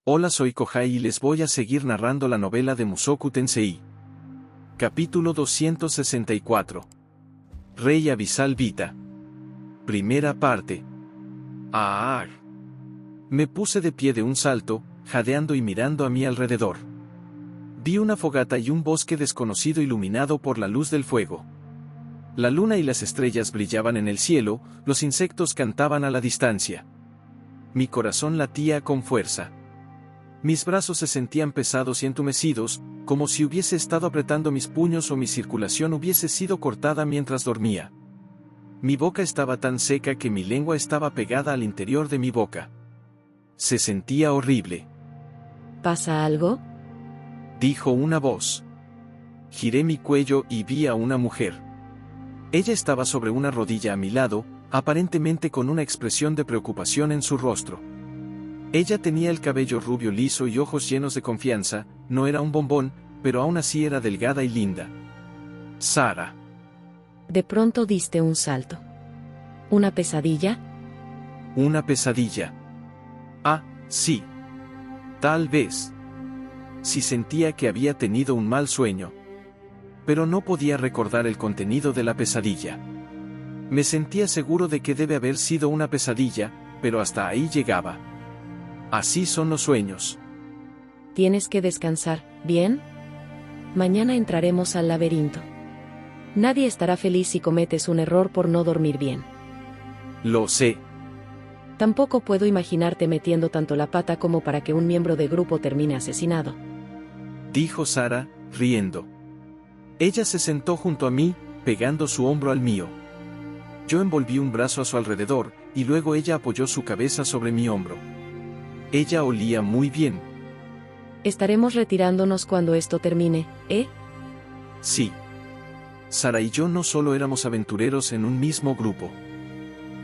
Hola, soy Kohai y les voy a seguir narrando la novela de Mushoku Tensei. Capítulo 264. Rey Abisal Vita. Primera parte. ¡Ah! Me puse de pie de un salto, jadeando y mirando a mi alrededor. Vi una fogata y un bosque desconocido iluminado por la luz del fuego. La luna y las estrellas brillaban en el cielo, los insectos cantaban a la distancia. Mi corazón latía con fuerza. Mis brazos se sentían pesados y entumecidos, como si hubiese estado apretando mis puños o mi circulación hubiese sido cortada mientras dormía. Mi boca estaba tan seca que mi lengua estaba pegada al interior de mi boca. Se sentía horrible. ¿Pasa algo?, dijo una voz. Giré mi cuello y vi a una mujer. Ella estaba sobre una rodilla a mi lado, aparentemente con una expresión de preocupación en su rostro. Ella tenía el cabello rubio liso y ojos llenos de confianza. No era un bombón, pero aún así era delgada y linda. Sara. De pronto diste un salto. ¿Una pesadilla? Una pesadilla. Ah, sí. Tal vez. Sí, sentía que había tenido un mal sueño. Pero no podía recordar el contenido de la pesadilla. Me sentía seguro de que debe haber sido una pesadilla, pero hasta ahí llegaba. Así son los sueños. Tienes que descansar, ¿bien? Mañana entraremos al laberinto. Nadie estará feliz si cometes un error por no dormir bien. Lo sé. Tampoco puedo imaginarte metiendo tanto la pata como para que un miembro de grupo termine asesinado. Dijo Sara, riendo. Ella se sentó junto a mí, pegando su hombro al mío. Yo envolví un brazo a su alrededor, y luego ella apoyó su cabeza sobre mi hombro. Ella olía muy bien. Estaremos retirándonos cuando esto termine, ¿eh? Sí. Sara y yo no solo éramos aventureros en un mismo grupo.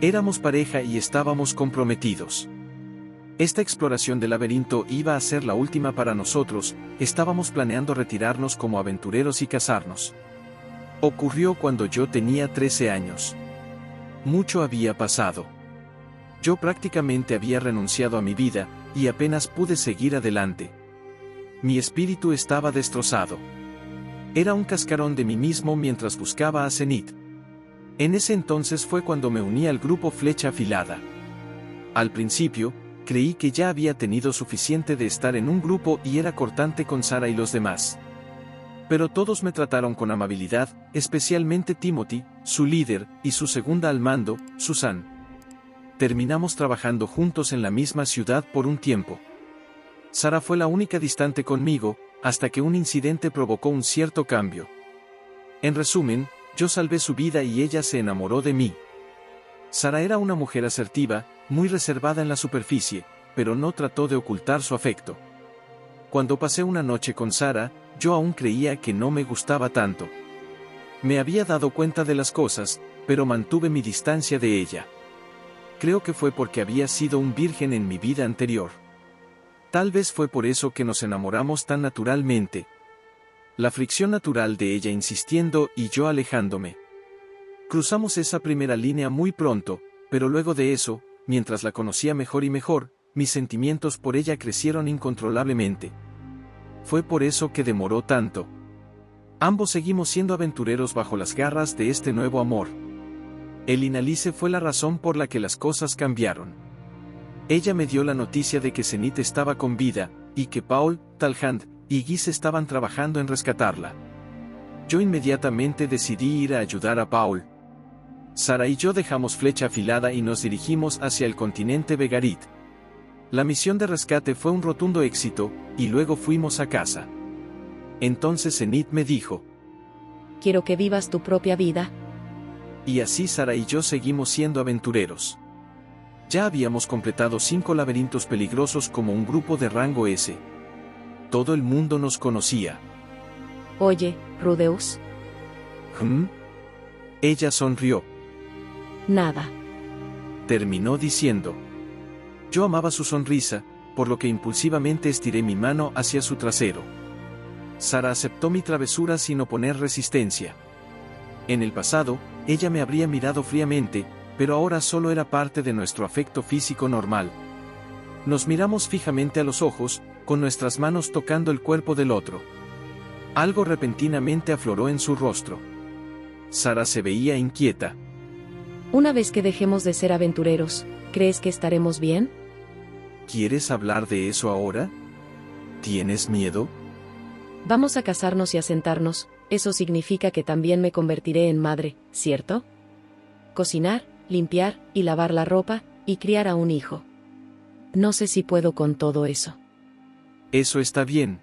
Éramos pareja y estábamos comprometidos. Esta exploración del laberinto iba a ser la última para nosotros. Estábamos planeando retirarnos como aventureros y casarnos. Ocurrió cuando yo tenía 13 años. Mucho había pasado. Yo prácticamente había renunciado a mi vida, y apenas pude seguir adelante. Mi espíritu estaba destrozado. Era un cascarón de mí mismo mientras buscaba a Zenith. En ese entonces fue cuando me uní al grupo Flecha Afilada. Al principio, creí que ya había tenido suficiente de estar en un grupo y era cortante con Sara y los demás. Pero todos me trataron con amabilidad, especialmente Timothy, su líder, y su segunda al mando, Susan. Terminamos trabajando juntos en la misma ciudad por un tiempo. Sara fue la única distante conmigo, hasta que un incidente provocó un cierto cambio. En resumen, yo salvé su vida y ella se enamoró de mí. Sara era una mujer asertiva, muy reservada en la superficie, pero no trató de ocultar su afecto. Cuando pasé una noche con Sara, yo aún creía que no me gustaba tanto. Me había dado cuenta de las cosas, pero mantuve mi distancia de ella. Creo que fue porque había sido un virgen en mi vida anterior. Tal vez fue por eso que nos enamoramos tan naturalmente. La fricción natural de ella insistiendo y yo alejándome. Cruzamos esa primera línea muy pronto, pero luego de eso, mientras la conocía mejor y mejor, mis sentimientos por ella crecieron incontrolablemente. Fue por eso que demoró tanto. Ambos seguimos siendo aventureros bajo las garras de este nuevo amor. El Inalice fue la razón por la que las cosas cambiaron. Ella me dio la noticia de que Zenith estaba con vida, y que Paul, Talhand y Giz estaban trabajando en rescatarla. Yo inmediatamente decidí ir a ayudar a Paul. Sara y yo dejamos Flecha Afilada y nos dirigimos hacia el continente Vegarit. La misión de rescate fue un rotundo éxito, y luego fuimos a casa. Entonces Zenith me dijo: Quiero que vivas tu propia vida. Y así Sara y yo seguimos siendo aventureros. Ya habíamos completado 5 laberintos peligrosos como un grupo de rango S. Todo el mundo nos conocía. Oye, Rudeus. Ella sonrió. Nada. Terminó diciendo. Yo amaba su sonrisa, por lo que impulsivamente estiré mi mano hacia su trasero. Sara aceptó mi travesura sin oponer resistencia. En el pasado, ella me habría mirado fríamente, pero ahora solo era parte de nuestro afecto físico normal. Nos miramos fijamente a los ojos, con nuestras manos tocando el cuerpo del otro. Algo repentinamente afloró en su rostro. Sara se veía inquieta. Una vez que dejemos de ser aventureros, ¿crees que estaremos bien? ¿Quieres hablar de eso ahora? ¿Tienes miedo? Vamos a casarnos y a sentarnos, eso significa que también me convertiré en madre, ¿cierto? Cocinar, limpiar, y lavar la ropa, y criar a un hijo. No sé si puedo con todo eso. Eso está bien.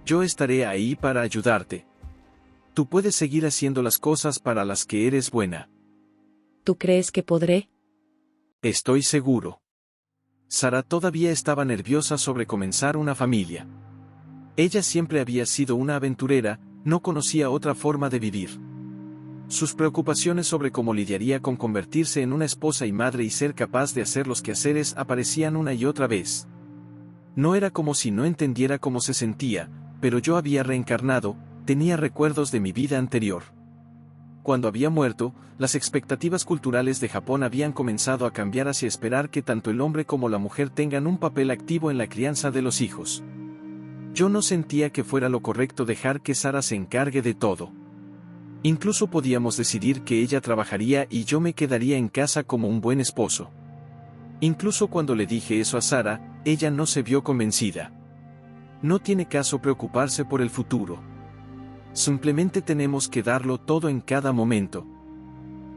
Yo estaré ahí para ayudarte. Tú puedes seguir haciendo las cosas para las que eres buena. ¿Tú crees que podré? Estoy seguro. Sara todavía estaba nerviosa sobre comenzar una familia. Ella siempre había sido una aventurera, no conocía otra forma de vivir. Sus preocupaciones sobre cómo lidiaría con convertirse en una esposa y madre y ser capaz de hacer los quehaceres aparecían una y otra vez. No era como si no entendiera cómo se sentía, pero yo había reencarnado, tenía recuerdos de mi vida anterior. Cuando había muerto, las expectativas culturales de Japón habían comenzado a cambiar hacia esperar que tanto el hombre como la mujer tengan un papel activo en la crianza de los hijos. Yo no sentía que fuera lo correcto dejar que Sara se encargue de todo. Incluso podíamos decidir que ella trabajaría y yo me quedaría en casa como un buen esposo. Incluso cuando le dije eso a Sara, ella no se vio convencida. No tiene caso preocuparse por el futuro. Simplemente tenemos que darlo todo en cada momento.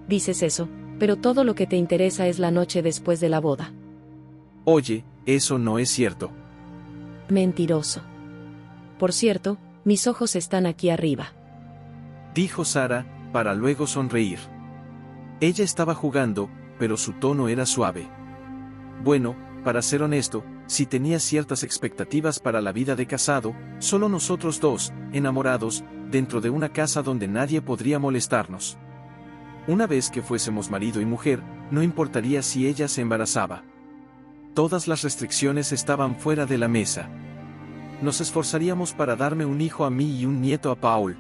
Dices eso, pero todo lo que te interesa es la noche después de la boda. Oye, eso no es cierto. Mentiroso. Por cierto, mis ojos están aquí arriba. Dijo Sara, para luego sonreír. Ella estaba jugando, pero su tono era suave. Bueno, para ser honesto, si tenía ciertas expectativas para la vida de casado, solo nosotros dos, enamorados, dentro de una casa donde nadie podría molestarnos. Una vez que fuésemos marido y mujer, no importaría si ella se embarazaba. Todas las restricciones estaban fuera de la mesa. Nos esforzaríamos para darme un hijo a mí y un nieto a Paul.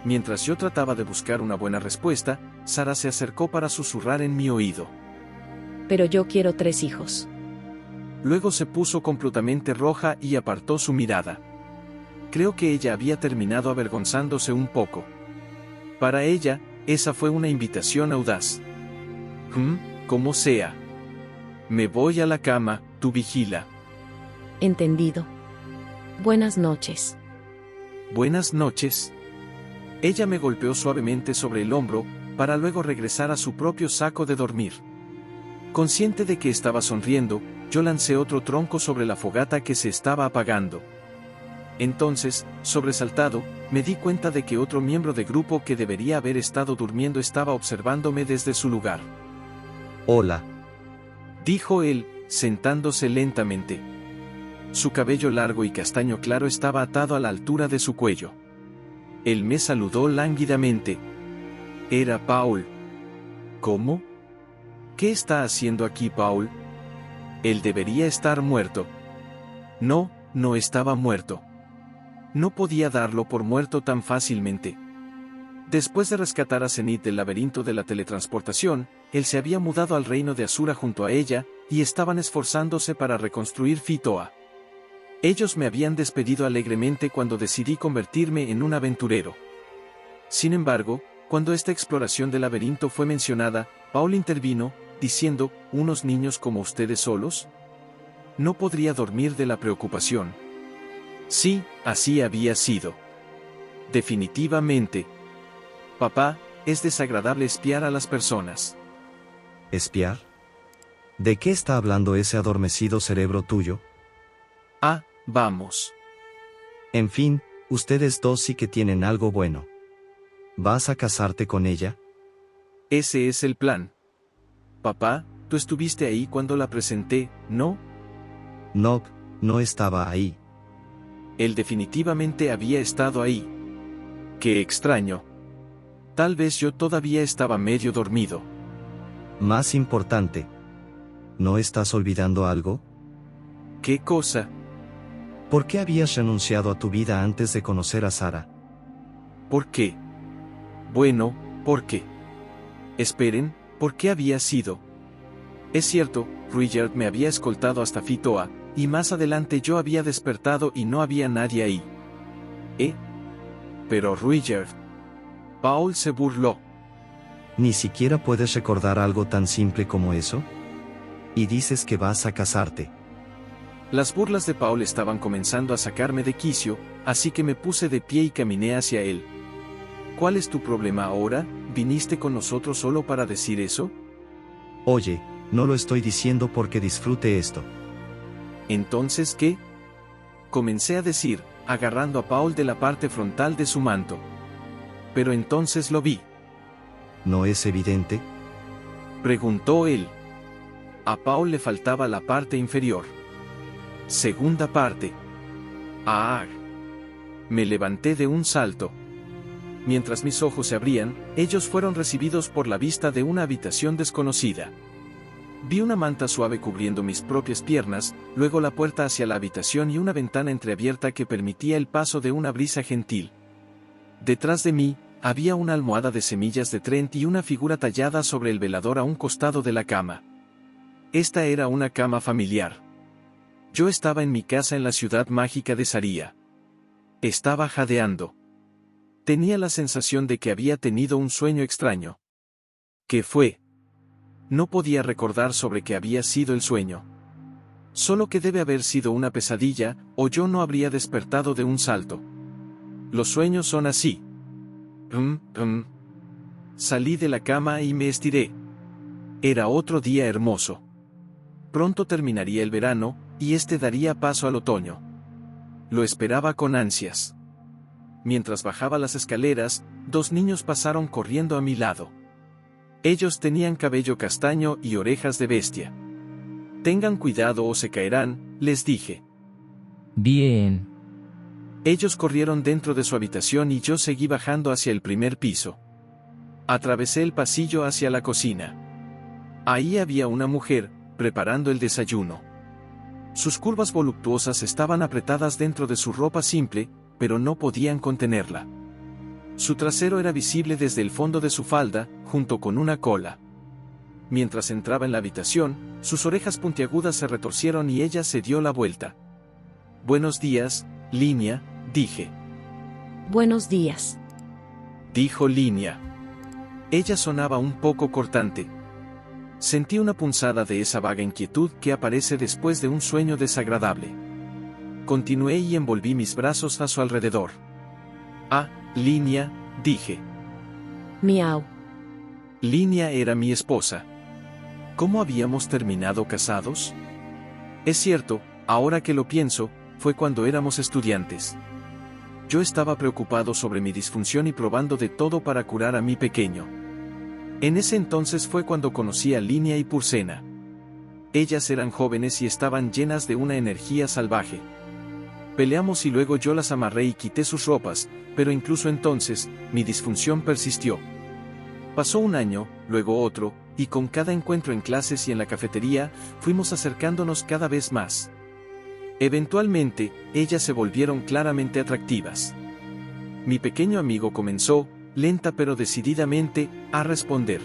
Mientras yo trataba de buscar una buena respuesta, Sara se acercó para susurrar en mi oído. Pero yo quiero 3 hijos. Luego se puso completamente roja y apartó su mirada. Creo que ella había terminado avergonzándose un poco. Para ella, esa fue una invitación audaz. Como sea. Me voy a la cama, tú vigila. Entendido. Buenas noches. Buenas noches. Ella me golpeó suavemente sobre el hombro, para luego regresar a su propio saco de dormir. Consciente de que estaba sonriendo, yo lancé otro tronco sobre la fogata que se estaba apagando. Entonces, sobresaltado, me di cuenta de que otro miembro del grupo que debería haber estado durmiendo estaba observándome desde su lugar. Hola. Dijo él, sentándose lentamente. Su cabello largo y castaño claro estaba atado a la altura de su cuello. Él me saludó lánguidamente. Era Paul. ¿Cómo? ¿Qué está haciendo aquí Paul? Él debería estar muerto. No, no estaba muerto. No podía darlo por muerto tan fácilmente. Después de rescatar a Zenith del laberinto de la teletransportación, él se había mudado al reino de Asura junto a ella, y estaban esforzándose para reconstruir Fitoa. Ellos me habían despedido alegremente cuando decidí convertirme en un aventurero. Sin embargo, cuando esta exploración del laberinto fue mencionada, Paul intervino, diciendo, ¿unos niños como ustedes solos? No podría dormir de la preocupación. Sí, así había sido. Definitivamente. Papá, es desagradable espiar a las personas. ¿Espiar? ¿De qué está hablando ese adormecido cerebro tuyo? Ah, vamos. En fin, ustedes dos sí que tienen algo bueno. ¿Vas a casarte con ella? Ese es el plan. Papá, tú estuviste ahí cuando la presenté, ¿no? No, no estaba ahí. Él definitivamente había estado ahí. Qué extraño. Tal vez yo todavía estaba medio dormido. Más importante. ¿No estás olvidando algo? ¿Qué cosa? ¿Por qué habías renunciado a tu vida antes de conocer a Sara? ¿Por qué? Bueno, ¿por qué? Esperen, ¿por qué había sido? Es cierto, Rudyard me había escoltado hasta Fitoa, y más adelante yo había despertado y no había nadie ahí. Pero Rudyard. Paul se burló. ¿Ni siquiera puedes recordar algo tan simple como eso? Y dices que vas a casarte. Las burlas de Paul estaban comenzando a sacarme de quicio, así que me puse de pie y caminé hacia él. ¿Cuál es tu problema ahora? ¿Viniste con nosotros solo para decir eso? Oye, no lo estoy diciendo porque disfrute esto. ¿Entonces qué? Comencé a decir, agarrando a Paul de la parte frontal de su manto. Pero entonces lo vi. ¿No es evidente? Preguntó él. A Paul le faltaba la parte inferior. Segunda parte. ¡Ah! Me levanté de un salto. Mientras mis ojos se abrían, ellos fueron recibidos por la vista de una habitación desconocida. Vi una manta suave cubriendo mis propias piernas, luego la puerta hacia la habitación y una ventana entreabierta que permitía el paso de una brisa gentil. Detrás de mí, había una almohada de semillas de Trent y una figura tallada sobre el velador a un costado de la cama. Esta era una cama familiar. Yo estaba en mi casa en la ciudad mágica de Saria. Estaba jadeando. Tenía la sensación de que había tenido un sueño extraño. ¿Qué fue? No podía recordar sobre qué había sido el sueño. Solo que debe haber sido una pesadilla, o yo no habría despertado de un salto. Los sueños son así. Salí de la cama y me estiré. Era otro día hermoso. Pronto terminaría el verano, y este daría paso al otoño. Lo esperaba con ansias. Mientras bajaba las escaleras, 2 niños pasaron corriendo a mi lado. Ellos tenían cabello castaño y orejas de bestia. Tengan cuidado o se caerán, les dije. Bien. Ellos corrieron dentro de su habitación y yo seguí bajando hacia el primer piso. Atravesé el pasillo hacia la cocina. Ahí había una mujer, preparando el desayuno. Sus curvas voluptuosas estaban apretadas dentro de su ropa simple, pero no podían contenerla. Su trasero era visible desde el fondo de su falda, junto con una cola. Mientras entraba en la habitación, sus orejas puntiagudas se retorcieron y ella se dio la vuelta. «Buenos días, Linia», dije. Buenos días. Dijo Linia. Ella sonaba un poco cortante. Sentí una punzada de esa vaga inquietud que aparece después de un sueño desagradable. Continué y envolví mis brazos a su alrededor. «Ah, Linia», dije. Miau. Linia era mi esposa. ¿Cómo habíamos terminado casados? Es cierto, ahora que lo pienso, fue cuando éramos estudiantes. Yo estaba preocupado sobre mi disfunción y probando de todo para curar a mi pequeño. En ese entonces fue cuando conocí a Linia y Pursena. Ellas eran jóvenes y estaban llenas de una energía salvaje. Peleamos y luego yo las amarré y quité sus ropas, pero incluso entonces, mi disfunción persistió. Pasó un año, luego otro, y con cada encuentro en clases y en la cafetería, fuimos acercándonos cada vez más. Eventualmente, ellas se volvieron claramente atractivas. Mi pequeño amigo comenzó, lenta pero decididamente, a responder.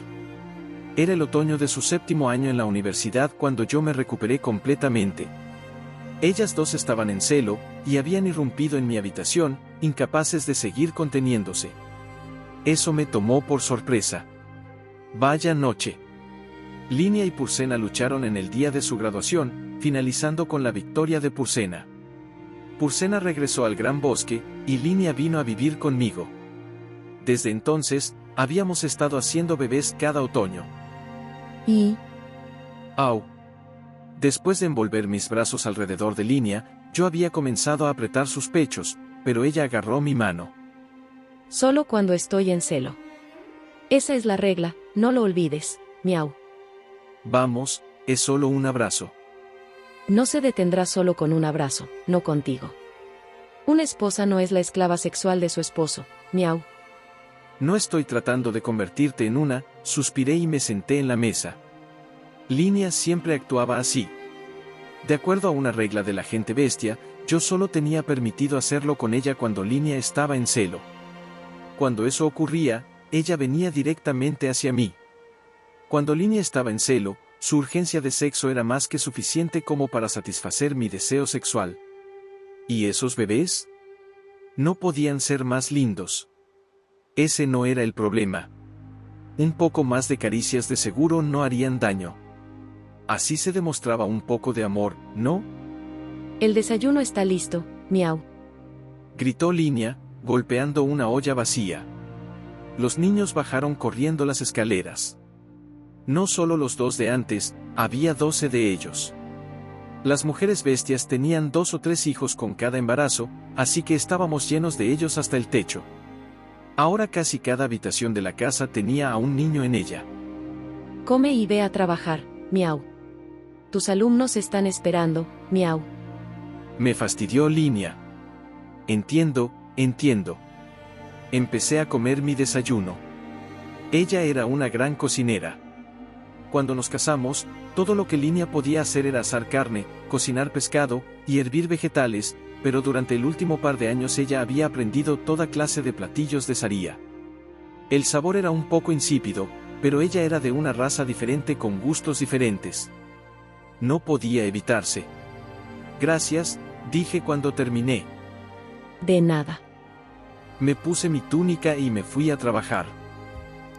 Era el otoño de su 7º año en la universidad cuando yo me recuperé completamente. Ellas dos estaban en celo, y habían irrumpido en mi habitación, incapaces de seguir conteniéndose. Eso me tomó por sorpresa. Vaya noche. Linia y Pursena lucharon en el día de su graduación, finalizando con la victoria de Pursena. Pursena regresó al gran bosque, y Linia vino a vivir conmigo. Desde entonces, habíamos estado haciendo bebés cada otoño. Y... Au. Después de envolver mis brazos alrededor de Linia, yo había comenzado a apretar sus pechos, pero ella agarró mi mano. Solo cuando estoy en celo. Esa es la regla, no lo olvides, miau. Vamos, es solo un abrazo. No se detendrá solo con un abrazo, no contigo. Una esposa no es la esclava sexual de su esposo, miau. No estoy tratando de convertirte en una, suspiré y me senté en la mesa. Linia siempre actuaba así. De acuerdo a una regla de la gente bestia, yo solo tenía permitido hacerlo con ella cuando Linia estaba en celo. Cuando eso ocurría, ella venía directamente hacia mí. Cuando Linia estaba en celo, Su urgencia de sexo era más que suficiente como para satisfacer mi deseo sexual. ¿Y esos bebés? No podían ser más lindos. Ese no era el problema. Un poco más de caricias de seguro no harían daño. Así se demostraba un poco de amor, ¿no? El desayuno está listo, miau. Gritó Linia, golpeando una olla vacía. Los niños bajaron corriendo las escaleras. No solo los dos de antes, había 12 de ellos. Las mujeres bestias tenían 2 o 3 hijos con cada embarazo, así que estábamos llenos de ellos hasta el techo. Ahora casi cada habitación de la casa tenía a un niño en ella. Come y ve a trabajar, miau. Tus alumnos están esperando, miau. Me fastidió Linia. Entiendo. Empecé a comer mi desayuno. Ella era una gran cocinera. Cuando nos casamos, todo lo que Linia podía hacer era asar carne, cocinar pescado y hervir vegetales, pero durante el último par de años ella había aprendido toda clase de platillos de Saría. El sabor era un poco insípido, pero ella era de una raza diferente con gustos diferentes. No podía evitarse. Gracias, dije cuando terminé. De nada. Me puse mi túnica y me fui a trabajar.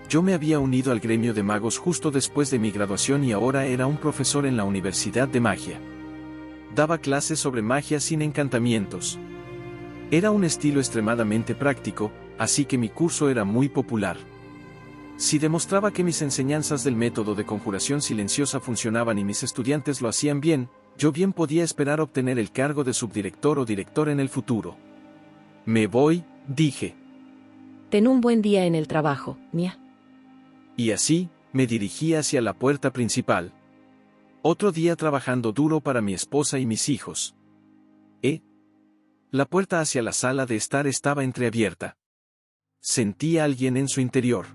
Yo me había unido al gremio de magos justo después de mi graduación y ahora era un profesor en la Universidad de Magia. Daba clases sobre magia sin encantamientos. Era un estilo extremadamente práctico, así que mi curso era muy popular. Si demostraba que mis enseñanzas del método de conjuración silenciosa funcionaban y mis estudiantes lo hacían bien, yo bien podía esperar obtener el cargo de subdirector o director en el futuro. Me voy, dije. Ten un buen día en el trabajo, mia. Y así, me dirigí hacia la puerta principal. Otro día trabajando duro para mi esposa y mis hijos. La puerta hacia la sala de estar estaba entreabierta. Sentí a alguien en su interior.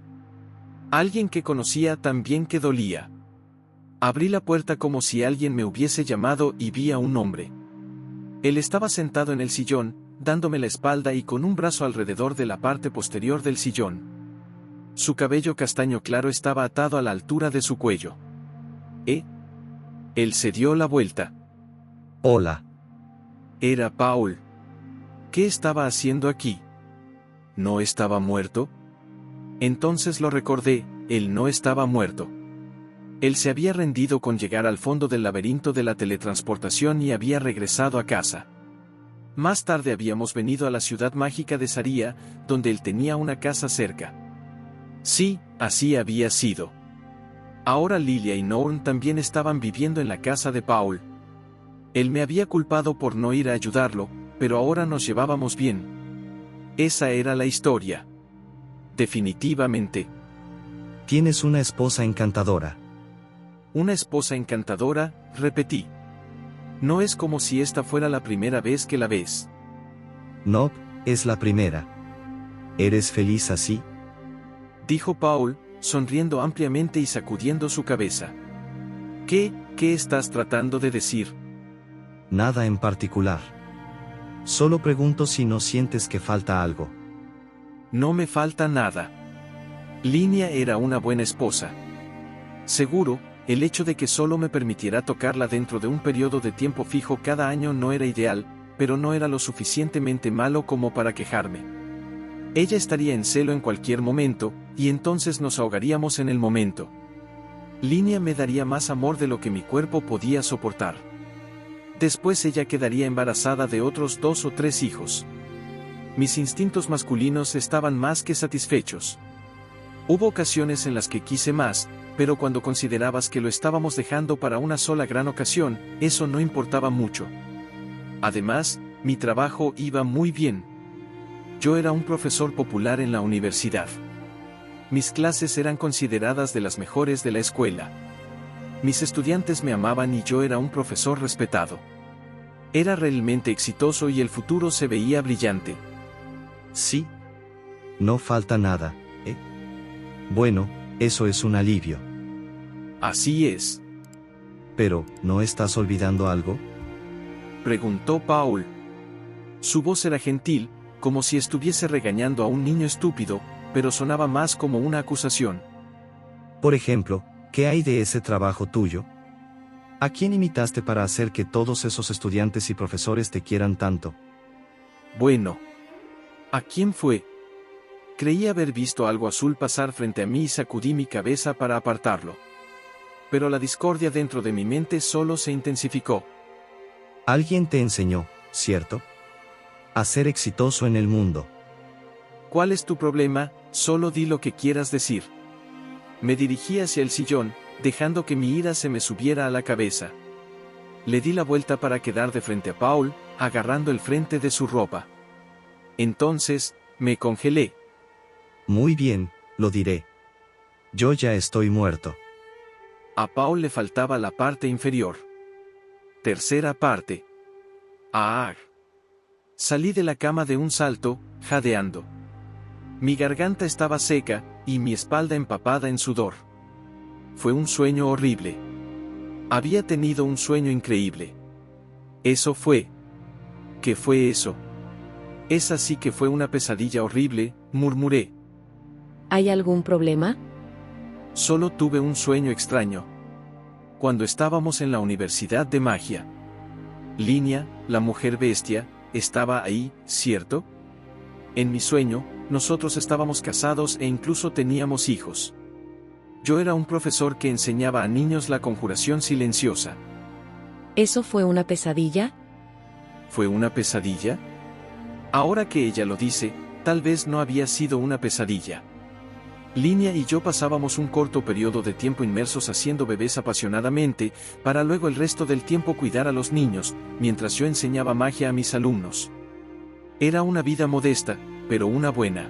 Alguien que conocía tan bien que dolía. Abrí la puerta como si alguien me hubiese llamado y vi a un hombre. Él estaba sentado en el sillón, dándome la espalda y con un brazo alrededor de la parte posterior del sillón. Su cabello castaño claro estaba atado a la altura de su cuello. Él se dio la vuelta. Hola. Era Paul. ¿Qué estaba haciendo aquí? ¿No estaba muerto? Entonces lo recordé, él no estaba muerto. Él se había rendido con llegar al fondo del laberinto de la teletransportación y había regresado a casa. Más tarde habíamos venido a la ciudad mágica de Saría, donde él tenía una casa cerca. Sí, así había sido. Ahora Lilia y Norn también estaban viviendo en la casa de Paul. Él me había culpado por no ir a ayudarlo, pero ahora nos llevábamos bien. Esa era la historia. Definitivamente. Tienes una esposa encantadora. Una esposa encantadora, repetí. No es como si esta fuera la primera vez que la ves. No, es la primera. ¿Eres feliz así? Dijo Paul, sonriendo ampliamente y sacudiendo su cabeza. ¿Qué estás tratando de decir? Nada en particular. Solo pregunto si no sientes que falta algo. No me falta nada. Linia era una buena esposa. Seguro, el hecho de que solo me permitiera tocarla dentro de un periodo de tiempo fijo cada año no era ideal, pero no era lo suficientemente malo como para quejarme. Ella estaría en celo en cualquier momento, y entonces nos ahogaríamos en el momento. Linia me daría más amor de lo que mi cuerpo podía soportar. Después ella quedaría embarazada de otros 2 o 3 hijos. Mis instintos masculinos estaban más que satisfechos. Hubo ocasiones en las que quise más, pero cuando considerabas que lo estábamos dejando para una sola gran ocasión, eso no importaba mucho. Además, mi trabajo iba muy bien. Yo era un profesor popular en la universidad. Mis clases eran consideradas de las mejores de la escuela. Mis estudiantes me amaban y yo era un profesor respetado. Era realmente exitoso y el futuro se veía brillante. Sí. No falta nada, ¿eh? Bueno, eso es un alivio. Así es. Pero, ¿no estás olvidando algo? Preguntó Paul. Su voz era gentil, como si estuviese regañando a un niño estúpido, pero sonaba más como una acusación. Por ejemplo, ¿Qué hay de ese trabajo tuyo? ¿A quién imitaste para hacer que todos esos estudiantes y profesores te quieran tanto? Bueno. ¿A quién fue? Creí haber visto algo azul pasar frente a mí y sacudí mi cabeza para apartarlo. Pero la discordia dentro de mi mente solo se intensificó. Alguien te enseñó, ¿cierto? A ser exitoso en el mundo. ¿Cuál es tu problema? Solo di lo que quieras decir. Me dirigí hacia el sillón, dejando que mi ira se me subiera a la cabeza. Le di la vuelta para quedar de frente a Paul, agarrando el frente de su ropa. Entonces, me congelé. Muy bien, lo diré. Yo ya estoy muerto. A Paul le faltaba la parte inferior. Tercera parte. ¡Ah! Salí de la cama de un salto, jadeando. Mi garganta estaba seca, y mi espalda empapada en sudor. Fue un sueño horrible. Había tenido un sueño increíble. Eso fue. ¿Qué fue eso? Esa sí que fue una pesadilla horrible, murmuré. ¿Hay algún problema? Solo tuve un sueño extraño. Cuando estábamos en la Universidad de Magia. Linia, la mujer bestia, estaba ahí, ¿cierto? En mi sueño, nosotros estábamos casados e incluso teníamos hijos. Yo era un profesor que enseñaba a niños la conjuración silenciosa. ¿Eso fue una pesadilla? ¿Fue una pesadilla? Ahora que ella lo dice, tal vez no había sido una pesadilla. Linia y yo pasábamos un corto periodo de tiempo inmersos haciendo bebés apasionadamente, para luego el resto del tiempo cuidar a los niños, mientras yo enseñaba magia a mis alumnos. Era una vida modesta, pero una buena.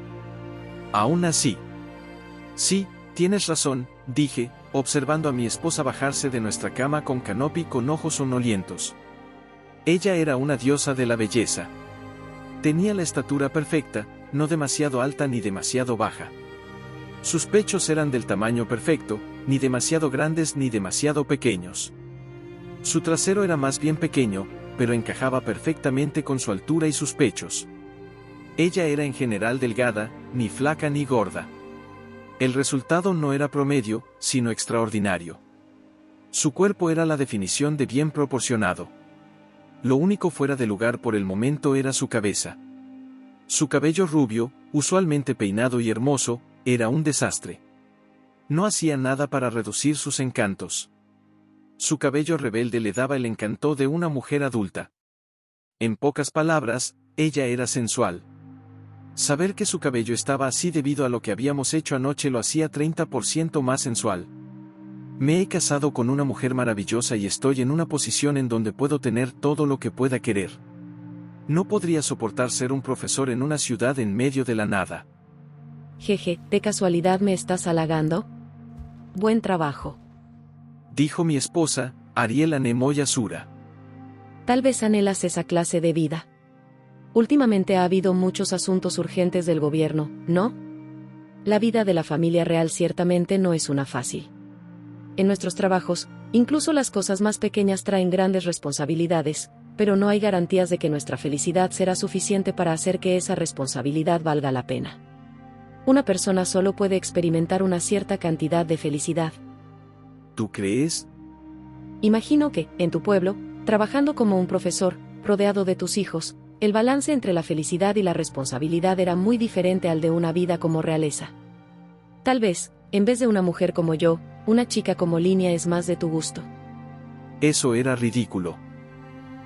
Aún así. Sí, tienes razón, dije, observando a mi esposa bajarse de nuestra cama con Canopy con ojos sonolientos. Ella era una diosa de la belleza. Tenía la estatura perfecta, no demasiado alta ni demasiado baja. Sus pechos eran del tamaño perfecto, ni demasiado grandes ni demasiado pequeños. Su trasero era más bien pequeño, pero encajaba perfectamente con su altura y sus pechos. Ella era en general delgada, ni flaca ni gorda. El resultado no era promedio, sino extraordinario. Su cuerpo era la definición de bien proporcionado. Lo único fuera de lugar por el momento era su cabeza. Su cabello rubio, usualmente peinado y hermoso, era un desastre. No hacía nada para reducir sus encantos. Su cabello rebelde le daba el encanto de una mujer adulta. En pocas palabras, ella era sensual. Saber que su cabello estaba así debido a lo que habíamos hecho anoche lo hacía 30% más sensual. Me he casado con una mujer maravillosa y estoy en una posición en donde puedo tener todo lo que pueda querer. No podría soportar ser un profesor en una ciudad en medio de la nada. Jeje, ¿de casualidad me estás halagando? Buen trabajo. Dijo mi esposa, Ariel Anemoy Asura. Tal vez anhelas esa clase de vida. Últimamente ha habido muchos asuntos urgentes del gobierno, ¿no? La vida de la familia real ciertamente no es una fácil. En nuestros trabajos, incluso las cosas más pequeñas traen grandes responsabilidades, pero no hay garantías de que nuestra felicidad será suficiente para hacer que esa responsabilidad valga la pena. Una persona solo puede experimentar una cierta cantidad de felicidad. ¿Tú crees? Imagino que, en tu pueblo, trabajando como un profesor, rodeado de tus hijos, el balance entre la felicidad y la responsabilidad era muy diferente al de una vida como realeza. Tal vez, en vez de una mujer como yo, una chica como Linia es más de tu gusto. Eso era ridículo.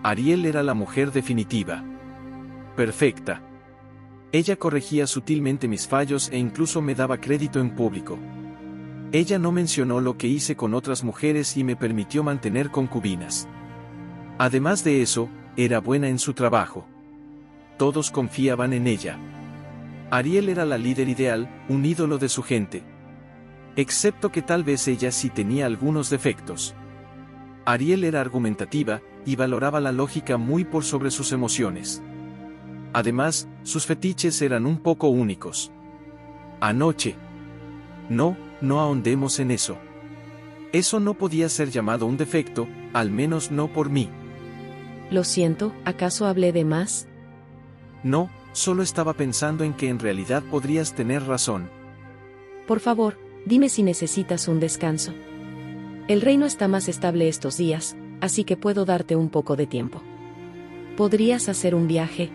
Ariel era la mujer definitiva. Perfecta. Ella corregía sutilmente mis fallos e incluso me daba crédito en público. Ella no mencionó lo que hice con otras mujeres y me permitió mantener concubinas. Además de eso, era buena en su trabajo. Todos confiaban en ella. Ariel era la líder ideal, un ídolo de su gente. Excepto que tal vez ella sí tenía algunos defectos. Ariel era argumentativa, y valoraba la lógica muy por sobre sus emociones. Además, sus fetiches eran un poco únicos. Anoche. No ahondemos en eso. Eso no podía ser llamado un defecto, al menos no por mí. Lo siento, ¿acaso hablé de más? No, solo estaba pensando en que en realidad podrías tener razón. Por favor, dime si necesitas un descanso. El reino está más estable estos días, así que puedo darte un poco de tiempo. Podrías hacer un viaje.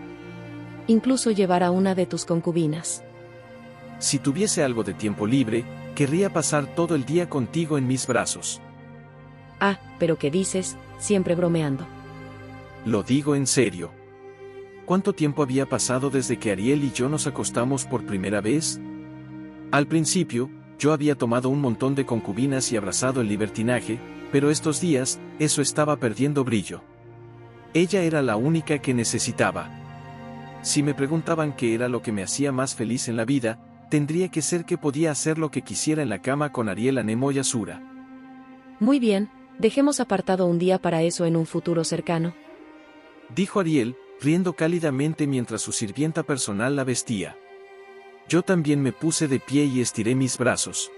Incluso llevar a una de tus concubinas. Si tuviese algo de tiempo libre, querría pasar todo el día contigo en mis brazos. Ah, pero ¿qué dices? Siempre bromeando. Lo digo en serio. ¿Cuánto tiempo había pasado desde que Ariel y yo nos acostamos por primera vez? Al principio, yo había tomado un montón de concubinas y abrazado el libertinaje, pero estos días, eso estaba perdiendo brillo. Ella era la única que necesitaba. Si me preguntaban qué era lo que me hacía más feliz en la vida, tendría que ser que podía hacer lo que quisiera en la cama con Ariel Anemo y Asura. Muy bien, dejemos apartado un día para eso en un futuro cercano. Dijo Ariel, riendo cálidamente mientras su sirvienta personal la vestía. Yo también me puse de pie y estiré mis brazos.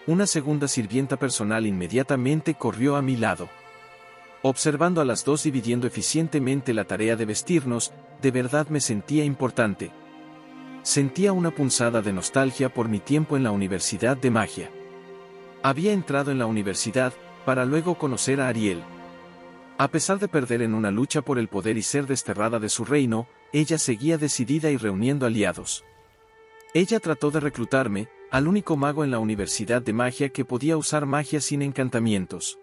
Una segunda sirvienta personal inmediatamente corrió a mi lado. Observando a las dos dividiendo eficientemente la tarea de vestirnos, de verdad me sentía importante. Sentía una punzada de nostalgia por mi tiempo en la Universidad de Magia. Había entrado en la universidad, para luego conocer a Ariel. A pesar de perder en una lucha por el poder y ser desterrada de su reino, ella seguía decidida y reuniendo aliados. Ella trató de reclutarme, al único mago en la Universidad de Magia que podía usar magia sin encantamientos.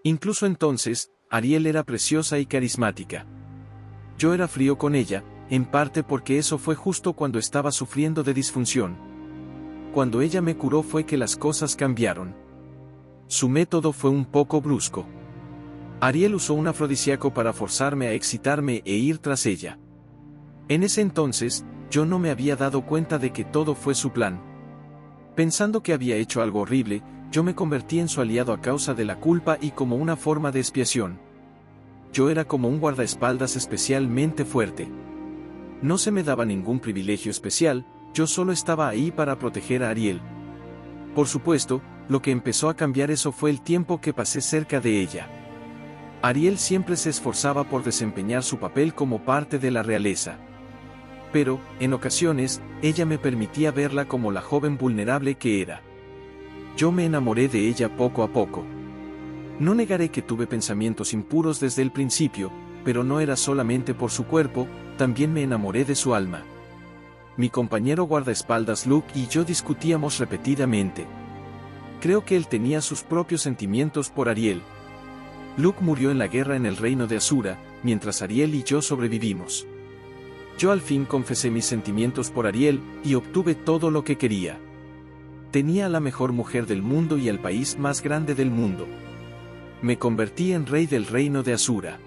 Incluso entonces, Ariel era preciosa y carismática. Yo era frío con ella, en parte porque eso fue justo cuando estaba sufriendo de disfunción. Cuando ella me curó fue que las cosas cambiaron. Su método fue un poco brusco. Ariel usó un afrodisíaco para forzarme a excitarme e ir tras ella. En ese entonces, yo no me había dado cuenta de que todo fue su plan. Pensando que había hecho algo horrible, yo me convertí en su aliado a causa de la culpa y como una forma de expiación. Yo era como un guardaespaldas especialmente fuerte. No se me daba ningún privilegio especial, yo solo estaba ahí para proteger a Ariel. Por supuesto, lo que empezó a cambiar eso fue el tiempo que pasé cerca de ella. Ariel siempre se esforzaba por desempeñar su papel como parte de la realeza. Pero, en ocasiones, ella me permitía verla como la joven vulnerable que era. Yo me enamoré de ella poco a poco. No negaré que tuve pensamientos impuros desde el principio, pero no era solamente por su cuerpo, también me enamoré de su alma. Mi compañero guardaespaldas Luke y yo discutíamos repetidamente. Creo que él tenía sus propios sentimientos por Ariel. Luke murió en la guerra en el reino de Asura, mientras Ariel y yo sobrevivimos. Yo al fin confesé mis sentimientos por Ariel, y obtuve todo lo que quería. Tenía a la mejor mujer del mundo y el país más grande del mundo. Me convertí en rey del reino de Asura.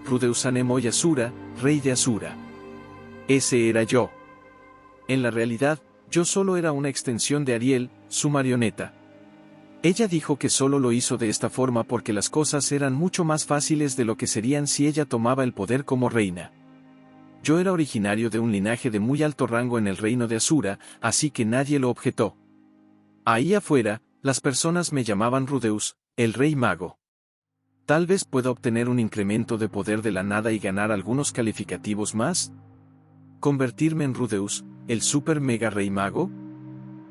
Rudeus Anemo y Asura, rey de Asura. Ese era yo. En la realidad, yo solo era una extensión de Ariel, su marioneta. Ella dijo que solo lo hizo de esta forma porque las cosas eran mucho más fáciles de lo que serían si ella tomaba el poder como reina. Yo era originario de un linaje de muy alto rango en el reino de Asura, así que nadie lo objetó. Ahí afuera, las personas me llamaban Rudeus, el rey mago. Tal vez pueda obtener un incremento de poder de la nada y ganar algunos calificativos más. ¿Convertirme en Rudeus, el super mega rey mago?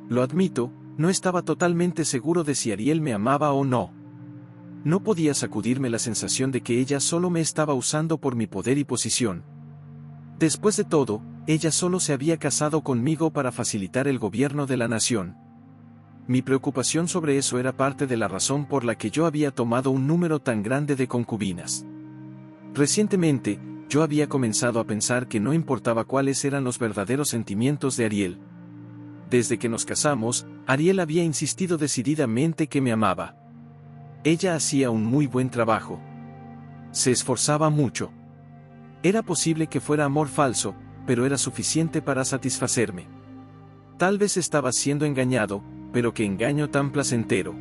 Lo admito, no estaba totalmente seguro de si Ariel me amaba o no. No podía sacudirme la sensación de que ella solo me estaba usando por mi poder y posición. Después de todo, ella solo se había casado conmigo para facilitar el gobierno de la nación. Mi preocupación sobre eso era parte de la razón por la que yo había tomado un número tan grande de concubinas. Recientemente, yo había comenzado a pensar que no importaba cuáles eran los verdaderos sentimientos de Ariel. Desde que nos casamos, Ariel había insistido decididamente que me amaba. Ella hacía un muy buen trabajo. Se esforzaba mucho. Era posible que fuera amor falso, pero era suficiente para satisfacerme. Tal vez estaba siendo engañado, pero qué engaño tan placentero.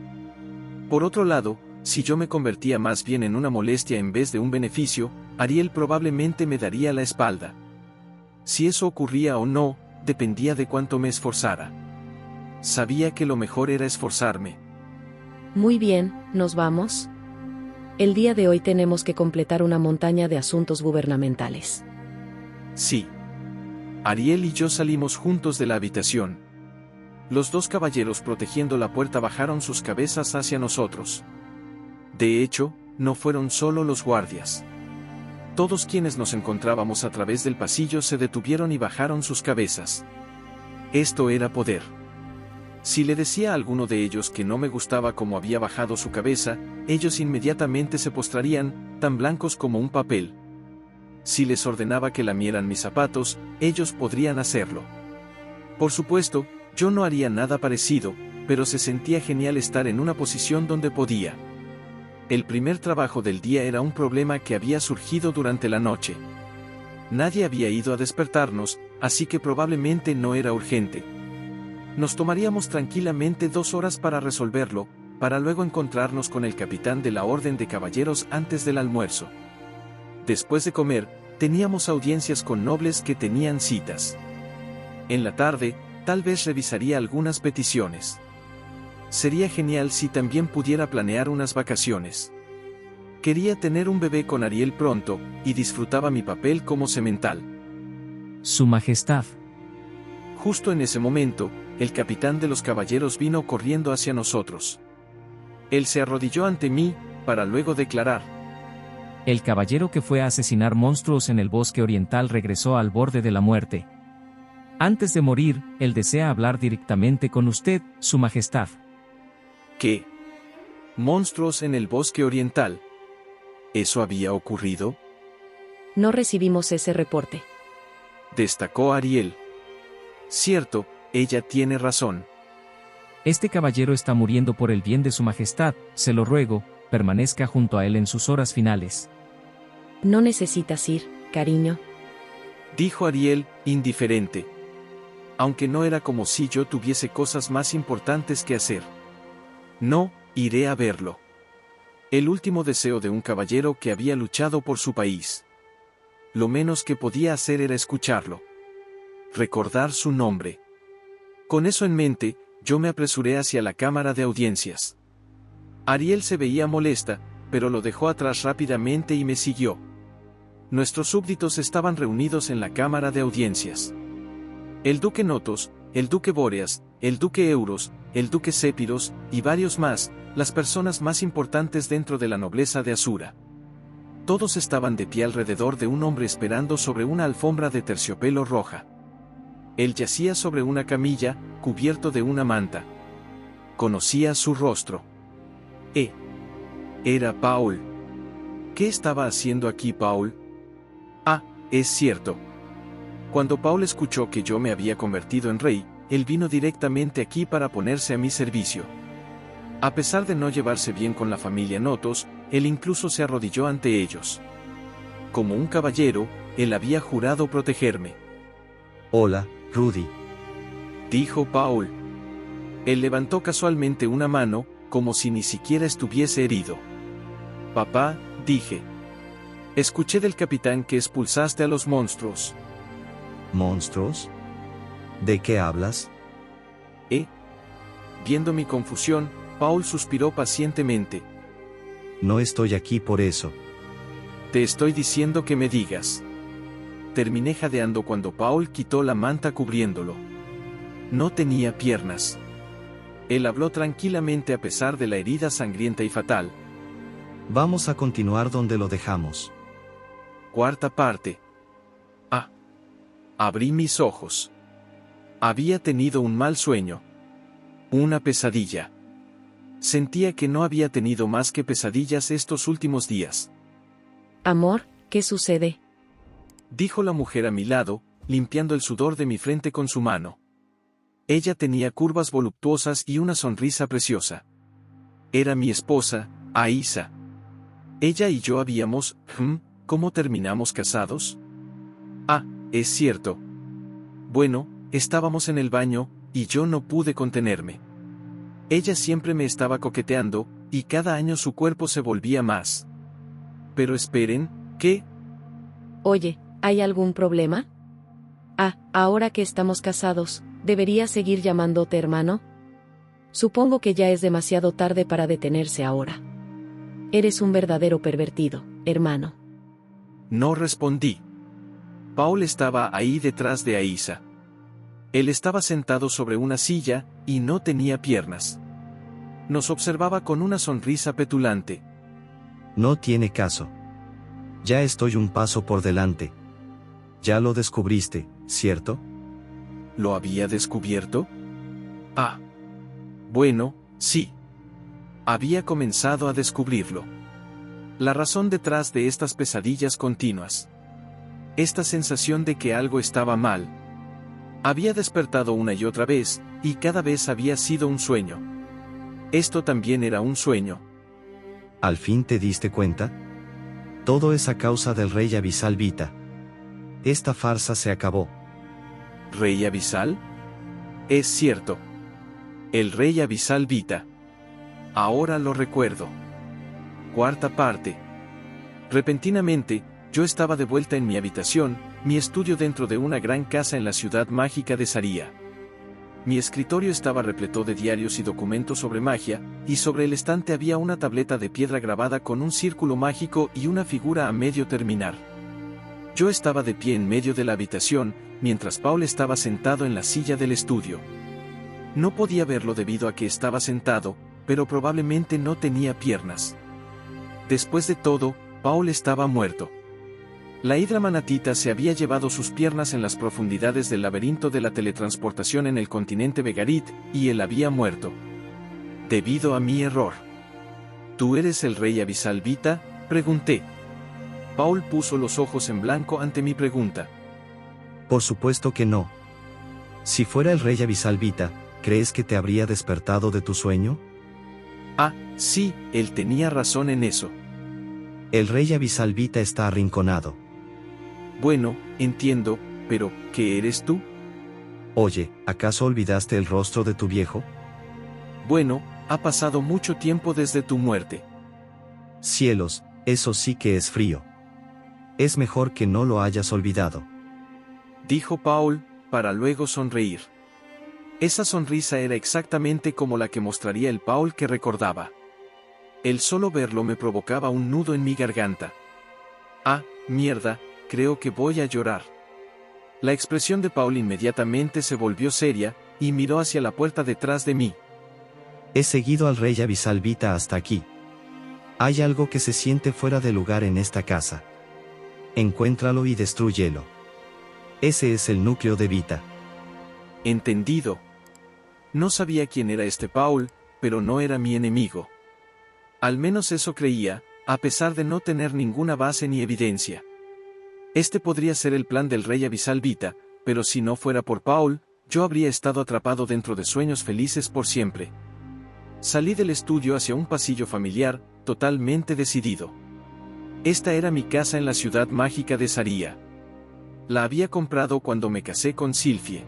Por otro lado, si yo me convertía más bien en una molestia en vez de un beneficio, Ariel probablemente me daría la espalda. Si eso ocurría o no, dependía de cuánto me esforzara. Sabía que lo mejor era esforzarme. Muy bien, ¿nos vamos? El día de hoy tenemos que completar una montaña de asuntos gubernamentales. Sí. Ariel y yo salimos juntos de la habitación. Los dos caballeros protegiendo la puerta bajaron sus cabezas hacia nosotros. De hecho, no fueron solo los guardias. Todos quienes nos encontrábamos a través del pasillo se detuvieron y bajaron sus cabezas. Esto era poder. Si le decía a alguno de ellos que no me gustaba cómo había bajado su cabeza, ellos inmediatamente se postrarían, tan blancos como un papel. Si les ordenaba que lamieran mis zapatos, ellos podrían hacerlo. Por supuesto, yo no haría nada parecido, pero se sentía genial estar en una posición donde podía. El primer trabajo del día era un problema que había surgido durante la noche. Nadie había ido a despertarnos, así que probablemente no era urgente. Nos tomaríamos tranquilamente 2 horas para resolverlo, para luego encontrarnos con el capitán de la Orden de Caballeros antes del almuerzo. Después de comer, teníamos audiencias con nobles que tenían citas. En la tarde, tal vez revisaría algunas peticiones. Sería genial si también pudiera planear unas vacaciones. Quería tener un bebé con Ariel pronto, y disfrutaba mi papel como semental. Su Majestad. Justo en ese momento, el capitán de los caballeros vino corriendo hacia nosotros. Él se arrodilló ante mí, para luego declarar: El caballero que fue a asesinar monstruos en el bosque oriental regresó al borde de la muerte. Antes de morir, él desea hablar directamente con usted, Su Majestad. ¿Qué? ¿Monstruos en el bosque oriental? ¿Eso había ocurrido? No recibimos ese reporte. Destacó Ariel. Cierto, ella tiene razón. Este caballero está muriendo por el bien de Su Majestad, se lo ruego, permanezca junto a él en sus horas finales. No necesitas ir, cariño. Dijo Ariel, indiferente. Aunque no era como si yo tuviese cosas más importantes que hacer. No, iré a verlo. El último deseo de un caballero que había luchado por su país. Lo menos que podía hacer era escucharlo. Recordar su nombre. Con eso en mente, yo me apresuré hacia la cámara de audiencias. Ariel se veía molesta, pero lo dejó atrás rápidamente y me siguió. Nuestros súbditos estaban reunidos en la cámara de audiencias. El duque Notos, el duque Bóreas, el duque Euros, el duque Cépiros, y varios más, las personas más importantes dentro de la nobleza de Asura. Todos estaban de pie alrededor de un hombre esperando sobre una alfombra de terciopelo roja. Él yacía sobre una camilla, cubierto de una manta. Conocía su rostro. Era Paul. ¿Qué estaba haciendo aquí Paul? Ah, es cierto. Cuando Paul escuchó que yo me había convertido en rey, él vino directamente aquí para ponerse a mi servicio. A pesar de no llevarse bien con la familia Notos, él incluso se arrodilló ante ellos. Como un caballero, él había jurado protegerme. Hola, Rudy. Dijo Paul. Él levantó casualmente una mano, como si ni siquiera estuviese herido. Papá, dije. Escuché del capitán que expulsaste a los monstruos. ¿Monstruos? ¿De qué hablas? Viendo mi confusión, Paul suspiró pacientemente. No estoy aquí por eso. Te estoy diciendo que me digas. Terminé jadeando cuando Paul quitó la manta cubriéndolo. No tenía piernas. Él habló tranquilamente a pesar de la herida sangrienta y fatal. Vamos a continuar donde lo dejamos. Cuarta parte. Abrí mis ojos. Había tenido un mal sueño. Una pesadilla. Sentía que no había tenido más que pesadillas estos últimos días. Amor, ¿qué sucede? Dijo la mujer a mi lado, limpiando el sudor de mi frente con su mano. Ella tenía curvas voluptuosas y una sonrisa preciosa. Era mi esposa, Aisa. Ella y yo habíamos, ¿cómo terminamos casados? Es cierto. Bueno, estábamos en el baño, y yo no pude contenerme. Ella siempre me estaba coqueteando, y cada año su cuerpo se volvía más. Pero esperen, ¿qué? Oye, ¿hay algún problema? Ahora que estamos casados, ¿debería seguir llamándote hermano? Supongo que ya es demasiado tarde para detenerse ahora. Eres un verdadero pervertido, hermano. No respondí. Paul estaba ahí detrás de Aisa. Él estaba sentado sobre una silla, y no tenía piernas. Nos observaba con una sonrisa petulante. No tiene caso. Ya estoy un paso por delante. Ya lo descubriste, ¿cierto? ¿Lo había descubierto? Ah. Bueno, sí. Había comenzado a descubrirlo. La razón detrás de estas pesadillas continuas. Esta sensación de que algo estaba mal. Había despertado una y otra vez, y cada vez había sido un sueño. Esto también era un sueño. ¿Al fin te diste cuenta? Todo es a causa del rey Abisal Vita. Esta farsa se acabó. ¿Rey Abisal? Es cierto. El rey Abisal Vita. Ahora lo recuerdo. Cuarta parte. Repentinamente, yo estaba de vuelta en mi habitación, mi estudio dentro de una gran casa en la ciudad mágica de Saria. Mi escritorio estaba repleto de diarios y documentos sobre magia, y sobre el estante había una tableta de piedra grabada con un círculo mágico y una figura a medio terminar. Yo estaba de pie en medio de la habitación, mientras Paul estaba sentado en la silla del estudio. No podía verlo debido a que estaba sentado, pero probablemente no tenía piernas. Después de todo, Paul estaba muerto. La hidra manatita se había llevado sus piernas en las profundidades del laberinto de la teletransportación en el continente Vegarit, y él había muerto. Debido a mi error. ¿Tú eres el rey Abisal Vita?, pregunté. Paul puso los ojos en blanco ante mi pregunta. Por supuesto que no. Si fuera el rey Abisal Vita, ¿crees que te habría despertado de tu sueño? Ah, sí, él tenía razón en eso. El rey Abisal Vita está arrinconado. Bueno, entiendo, pero, ¿qué eres tú? Oye, ¿acaso olvidaste el rostro de tu viejo? Bueno, ha pasado mucho tiempo desde tu muerte. Cielos, eso sí que es frío. Es mejor que no lo hayas olvidado. Dijo Paul, para luego sonreír. Esa sonrisa era exactamente como la que mostraría el Paul que recordaba. El solo verlo me provocaba un nudo en mi garganta. Ah, mierda, creo que voy a llorar. La expresión de Paul inmediatamente se volvió seria, y miró hacia la puerta detrás de mí. He seguido al rey Abisal Vita hasta aquí. Hay algo que se siente fuera de lugar en esta casa. Encuéntralo y destrúyelo. Ese es el núcleo de Vita. Entendido. No sabía quién era este Paul, pero no era mi enemigo. Al menos eso creía, a pesar de no tener ninguna base ni evidencia. Este podría ser el plan del rey Abisal Vita, pero si no fuera por Paul, yo habría estado atrapado dentro de sueños felices por siempre. Salí del estudio hacia un pasillo familiar, totalmente decidido. Esta era mi casa en la ciudad mágica de Saria. La había comprado cuando me casé con Sylphie.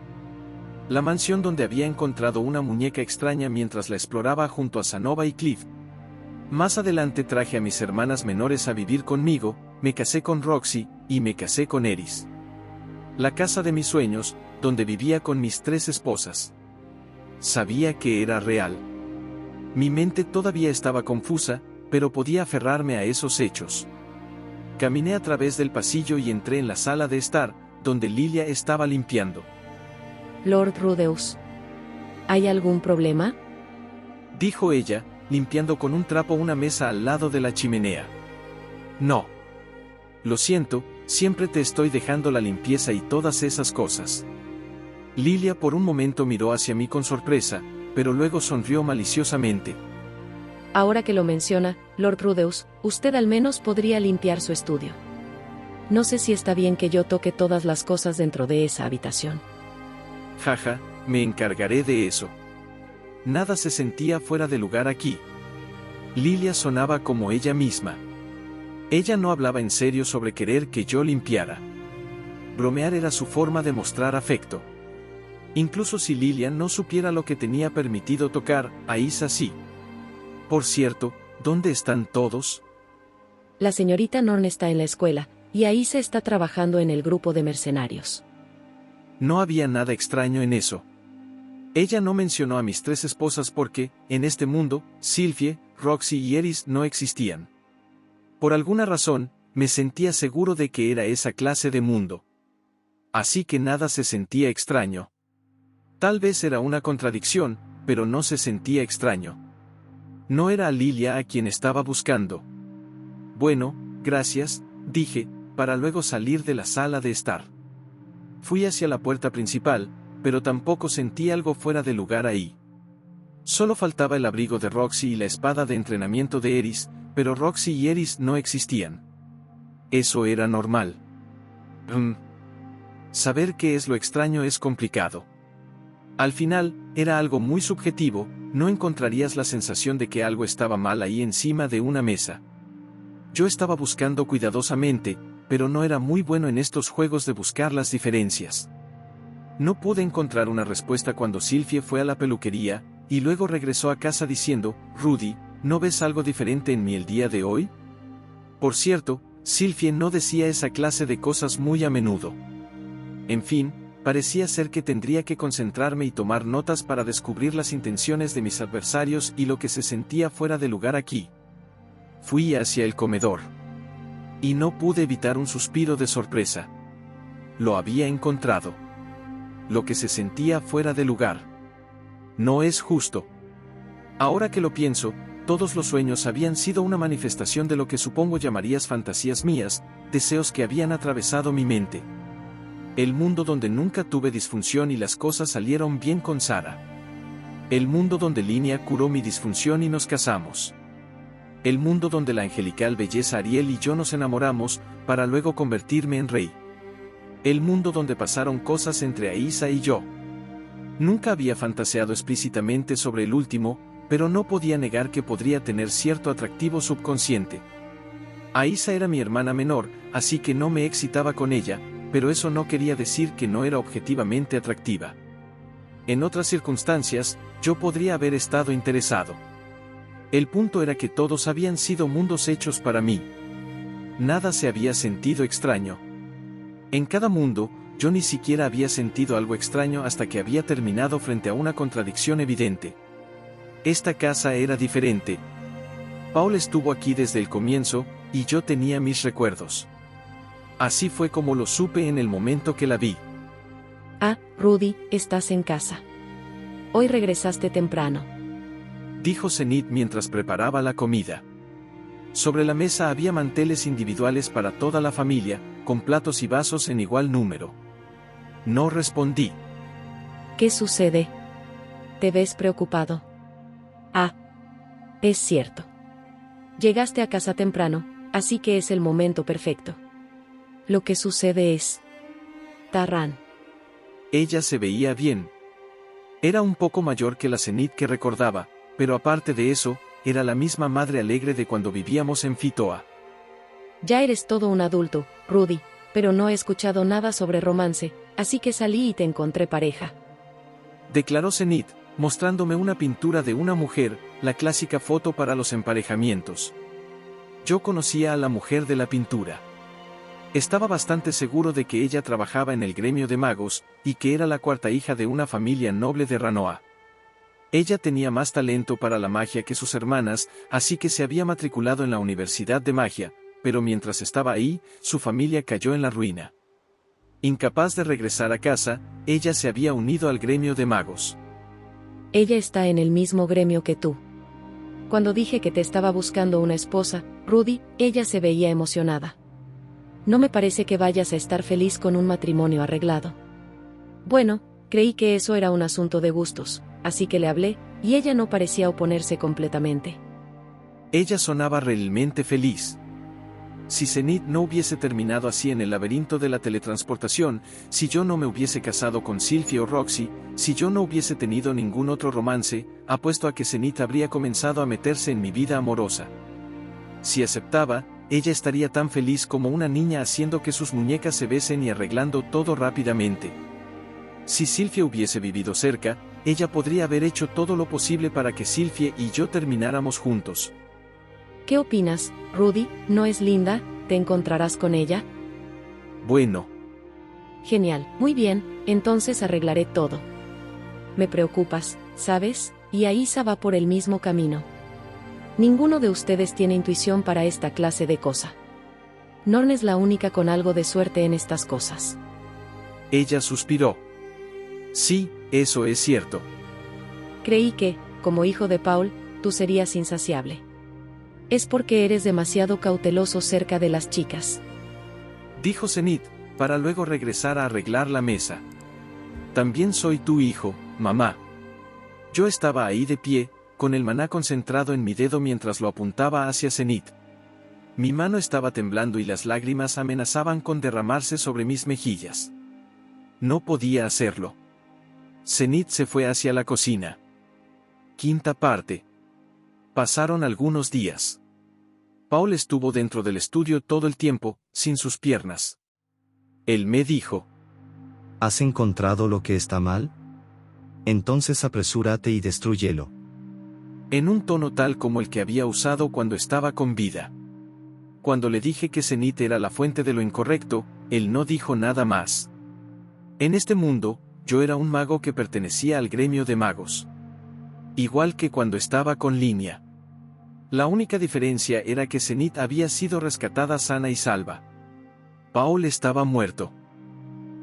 La mansión donde había encontrado una muñeca extraña mientras la exploraba junto a Sanova y Cliff. Más adelante traje a mis hermanas menores a vivir conmigo, me casé con Roxy, y me casé con Eris. La casa de mis sueños, donde vivía con mis 3 esposas. Sabía que era real. Mi mente todavía estaba confusa, pero podía aferrarme a esos hechos. Caminé a través del pasillo y entré en la sala de estar, donde Lilia estaba limpiando. Lord Rudeus. ¿Hay algún problema? Dijo ella, limpiando con un trapo una mesa al lado de la chimenea. No. Lo siento, siempre te estoy dejando la limpieza y todas esas cosas. Lilia por un momento miró hacia mí con sorpresa, pero luego sonrió maliciosamente. Ahora que lo menciona, Lord Rudeus, usted al menos podría limpiar su estudio. No sé si está bien que yo toque todas las cosas dentro de esa habitación. Jaja, me encargaré de eso. Nada se sentía fuera de lugar aquí. Lilia sonaba como ella misma. Ella no hablaba en serio sobre querer que yo limpiara. Bromear era su forma de mostrar afecto. Incluso si Lilia no supiera lo que tenía permitido tocar, Aisa sí. Por cierto, ¿dónde están todos? La señorita Norn está en la escuela, y Aisa está trabajando en el grupo de mercenarios. No había nada extraño en eso. Ella no mencionó a mis 3 esposas porque, en este mundo, Sylphie, Roxy y Eris no existían. Por alguna razón, me sentía seguro de que era esa clase de mundo. Así que nada se sentía extraño. Tal vez era una contradicción, pero no se sentía extraño. No era a Lilia a quien estaba buscando. Bueno, gracias, dije, para luego salir de la sala de estar. Fui hacia la puerta principal, pero tampoco sentí algo fuera de lugar ahí. Solo faltaba el abrigo de Roxy y la espada de entrenamiento de Eris, pero Roxy y Eris no existían. Eso era normal. Saber qué es lo extraño es complicado. Al final, era algo muy subjetivo, no encontrarías la sensación de que algo estaba mal ahí encima de una mesa. Yo estaba buscando cuidadosamente, pero no era muy bueno en estos juegos de buscar las diferencias. No pude encontrar una respuesta cuando Sylphie fue a la peluquería, y luego regresó a casa diciendo, Rudy, ¿no ves algo diferente en mí el día de hoy? Por cierto, Sylphie no decía esa clase de cosas muy a menudo. En fin, parecía ser que tendría que concentrarme y tomar notas para descubrir las intenciones de mis adversarios y lo que se sentía fuera de lugar aquí. Fui hacia el comedor. Y no pude evitar un suspiro de sorpresa. Lo había encontrado. Lo que se sentía fuera de lugar. No es justo. Ahora que lo pienso, todos los sueños habían sido una manifestación de lo que supongo llamarías fantasías mías, deseos que habían atravesado mi mente. El mundo donde nunca tuve disfunción y las cosas salieron bien con Sara. El mundo donde Linia curó mi disfunción y nos casamos. El mundo donde la angelical belleza Ariel y yo nos enamoramos, para luego convertirme en rey. El mundo donde pasaron cosas entre Aisa y yo. Nunca había fantaseado explícitamente sobre el último, pero no podía negar que podría tener cierto atractivo subconsciente. Aisa era mi hermana menor, así que no me excitaba con ella, pero eso no quería decir que no era objetivamente atractiva. En otras circunstancias, yo podría haber estado interesado. El punto era que todos habían sido mundos hechos para mí. Nada se había sentido extraño. En cada mundo, yo ni siquiera había sentido algo extraño hasta que había terminado frente a una contradicción evidente. Esta casa era diferente. Paul estuvo aquí desde el comienzo, y yo tenía mis recuerdos. Así fue como lo supe en el momento que la vi. Ah, Rudy, estás en casa. Hoy regresaste temprano. Dijo Zenith mientras preparaba la comida. Sobre la mesa había manteles individuales para toda la familia, con platos y vasos en igual número. No respondí. ¿Qué sucede? ¿Te ves preocupado? Ah, es cierto. Llegaste a casa temprano, así que es el momento perfecto. Lo que sucede es... Tarrán. Ella se veía bien. Era un poco mayor que la Zenith que recordaba, pero aparte de eso, era la misma madre alegre de cuando vivíamos en Fitoa. Ya eres todo un adulto, Rudy, pero no he escuchado nada sobre romance, así que salí y te encontré pareja. Declaró Zenith, mostrándome una pintura de una mujer, la clásica foto para los emparejamientos. Yo conocía a la mujer de la pintura. Estaba bastante seguro de que ella trabajaba en el gremio de magos, y que era la cuarta hija de una familia noble de Ranoa. Ella tenía más talento para la magia que sus hermanas, así que se había matriculado en la Universidad de Magia, pero mientras estaba ahí, su familia cayó en la ruina. Incapaz de regresar a casa, ella se había unido al gremio de magos. Ella está en el mismo gremio que tú. Cuando dije que te estaba buscando una esposa, Rudy, ella se veía emocionada. No me parece que vayas a estar feliz con un matrimonio arreglado. Bueno, creí que eso era un asunto de gustos, así que le hablé, y ella no parecía oponerse completamente. Ella sonaba realmente feliz. Si Zenith no hubiese terminado así en el laberinto de la teletransportación, si yo no me hubiese casado con Sylphie o Roxy, si yo no hubiese tenido ningún otro romance, apuesto a que Zenith habría comenzado a meterse en mi vida amorosa. Si aceptaba, ella estaría tan feliz como una niña haciendo que sus muñecas se besen y arreglando todo rápidamente. Si Sylphie hubiese vivido cerca, ella podría haber hecho todo lo posible para que Sylphie y yo termináramos juntos. ¿Qué opinas, Rudy? ¿No es linda? ¿Te encontrarás con ella? Bueno. Genial, muy bien, entonces arreglaré todo. Me preocupas, ¿sabes? Y Aisa va por el mismo camino. Ninguno de ustedes tiene intuición para esta clase de cosa. Norn es la única con algo de suerte en estas cosas. Ella suspiró. Sí, eso es cierto. Creí que, como hijo de Paul, tú serías insaciable. Es porque eres demasiado cauteloso cerca de las chicas. Dijo Zenith, para luego regresar a arreglar la mesa. También soy tu hijo, mamá. Yo estaba ahí de pie, con el maná concentrado en mi dedo mientras lo apuntaba hacia Zenith. Mi mano estaba temblando y las lágrimas amenazaban con derramarse sobre mis mejillas. No podía hacerlo. Zenith se fue hacia la cocina. Quinta parte. Pasaron algunos días. Paul estuvo dentro del estudio todo el tiempo, sin sus piernas. Él me dijo: ¿Has encontrado lo que está mal? Entonces apresúrate y destrúyelo. En un tono tal como el que había usado cuando estaba con vida. Cuando le dije que Zenith era la fuente de lo incorrecto, él no dijo nada más. En este mundo, yo era un mago que pertenecía al gremio de magos. Igual que cuando estaba con Linia. La única diferencia era que Zenith había sido rescatada sana y salva. Paul estaba muerto.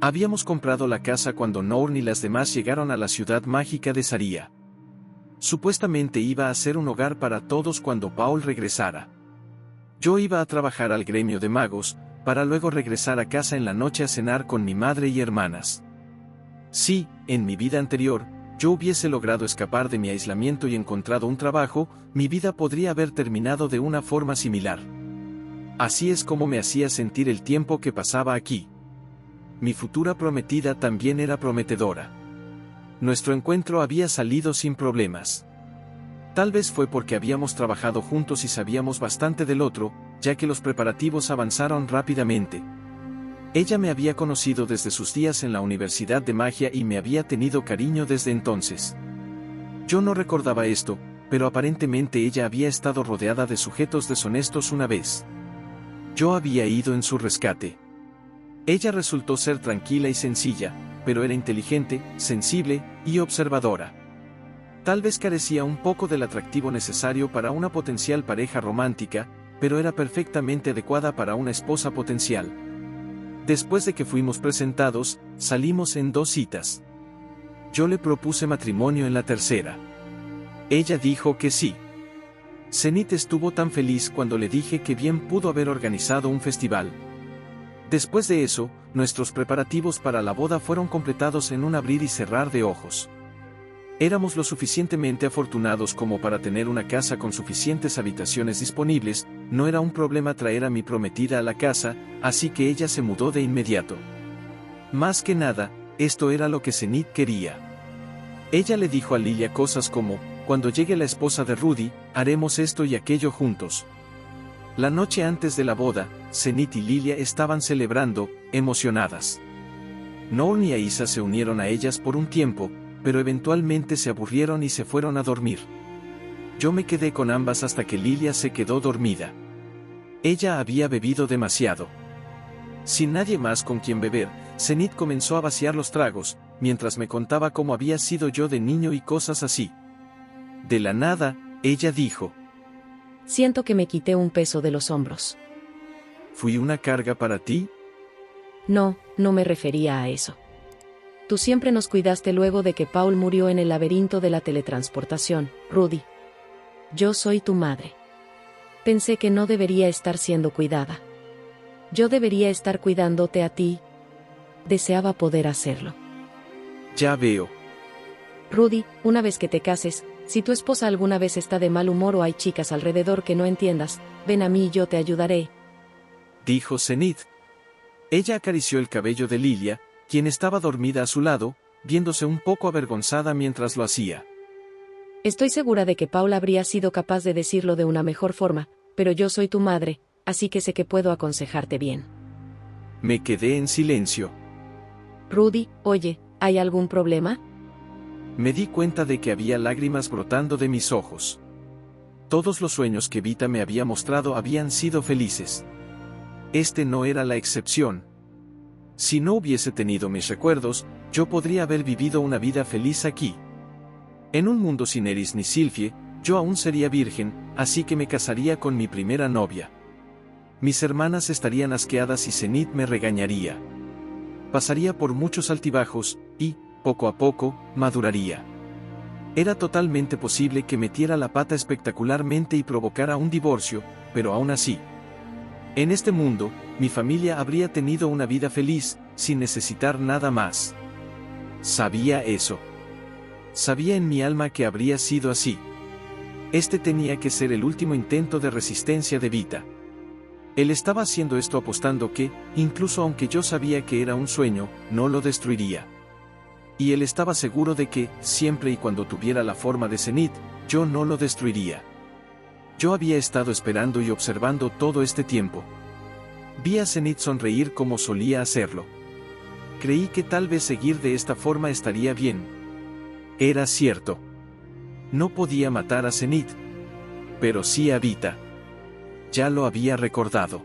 Habíamos comprado la casa cuando Nourne y las demás llegaron a la ciudad mágica de Saria. Supuestamente iba a ser un hogar para todos cuando Paul regresara. Yo iba a trabajar al gremio de magos, para luego regresar a casa en la noche a cenar con mi madre y hermanas. Si, en mi vida anterior, yo hubiese logrado escapar de mi aislamiento y encontrado un trabajo, mi vida podría haber terminado de una forma similar. Así es como me hacía sentir el tiempo que pasaba aquí. Mi futura prometida también era prometedora. Nuestro encuentro había salido sin problemas. Tal vez fue porque habíamos trabajado juntos y sabíamos bastante del otro, ya que los preparativos avanzaron rápidamente. Ella me había conocido desde sus días en la Universidad de Magia y me había tenido cariño desde entonces. Yo no recordaba esto, pero aparentemente ella había estado rodeada de sujetos deshonestos una vez. Yo había ido en su rescate. Ella resultó ser tranquila y sencilla, pero era inteligente, sensible y observadora. Tal vez carecía un poco del atractivo necesario para una potencial pareja romántica, pero era perfectamente adecuada para una esposa potencial. Después de que fuimos presentados, salimos en 2 citas. Yo le propuse matrimonio en la tercera. Ella dijo que sí. Zenith estuvo tan feliz cuando le dije que bien pudo haber organizado un festival. Después de eso, nuestros preparativos para la boda fueron completados en un abrir y cerrar de ojos. Éramos lo suficientemente afortunados como para tener una casa con suficientes habitaciones disponibles, no era un problema traer a mi prometida a la casa, así que ella se mudó de inmediato. Más que nada, esto era lo que Zenith quería. Ella le dijo a Lilia cosas como: cuando llegue la esposa de Rudy, haremos esto y aquello juntos. La noche antes de la boda, Zenith y Lilia estaban celebrando, emocionadas. Nourne y Aisa se unieron a ellas por un tiempo, pero eventualmente se aburrieron y se fueron a dormir. Yo me quedé con ambas hasta que Lilia se quedó dormida. Ella había bebido demasiado. Sin nadie más con quien beber, Zenith comenzó a vaciar los tragos, mientras me contaba cómo había sido yo de niño y cosas así. De la nada, ella dijo: Siento que me quité un peso de los hombros. ¿Fui una carga para ti? No, no me refería a eso. Tú siempre nos cuidaste luego de que Paul murió en el laberinto de la teletransportación, Rudy. Yo soy tu madre. Pensé que no debería estar siendo cuidada. Yo debería estar cuidándote a ti. Deseaba poder hacerlo. Ya veo. Rudy, una vez que te cases, si tu esposa alguna vez está de mal humor o hay chicas alrededor que no entiendas, ven a mí y yo te ayudaré. Dijo Zenith. Ella acarició el cabello de Lilia, quien estaba dormida a su lado, viéndose un poco avergonzada mientras lo hacía. Estoy segura de que Paul habría sido capaz de decirlo de una mejor forma, pero yo soy tu madre, así que sé que puedo aconsejarte bien. Me quedé en silencio. Rudy, oye, ¿hay algún problema? Me di cuenta de que había lágrimas brotando de mis ojos. Todos los sueños que Vita me había mostrado habían sido felices. Este no era la excepción. Si no hubiese tenido mis recuerdos, yo podría haber vivido una vida feliz aquí. En un mundo sin Eris ni Sylphie, yo aún sería virgen, así que me casaría con mi primera novia. Mis hermanas estarían asqueadas y Zenith me regañaría. Pasaría por muchos altibajos, y, poco a poco, maduraría. Era totalmente posible que metiera la pata espectacularmente y provocara un divorcio, pero aún así. En este mundo, mi familia habría tenido una vida feliz, sin necesitar nada más. Sabía eso. Sabía en mi alma que habría sido así. Este tenía que ser el último intento de resistencia de Vita. Él estaba haciendo esto apostando que, incluso aunque yo sabía que era un sueño, no lo destruiría. Y él estaba seguro de que, siempre y cuando tuviera la forma de Zenith, yo no lo destruiría. Yo había estado esperando y observando todo este tiempo. Vi a Zenith sonreír como solía hacerlo. Creí que tal vez seguir de esta forma estaría bien. Era cierto. No podía matar a Zenith. Pero sí a Vita. Ya lo había recordado.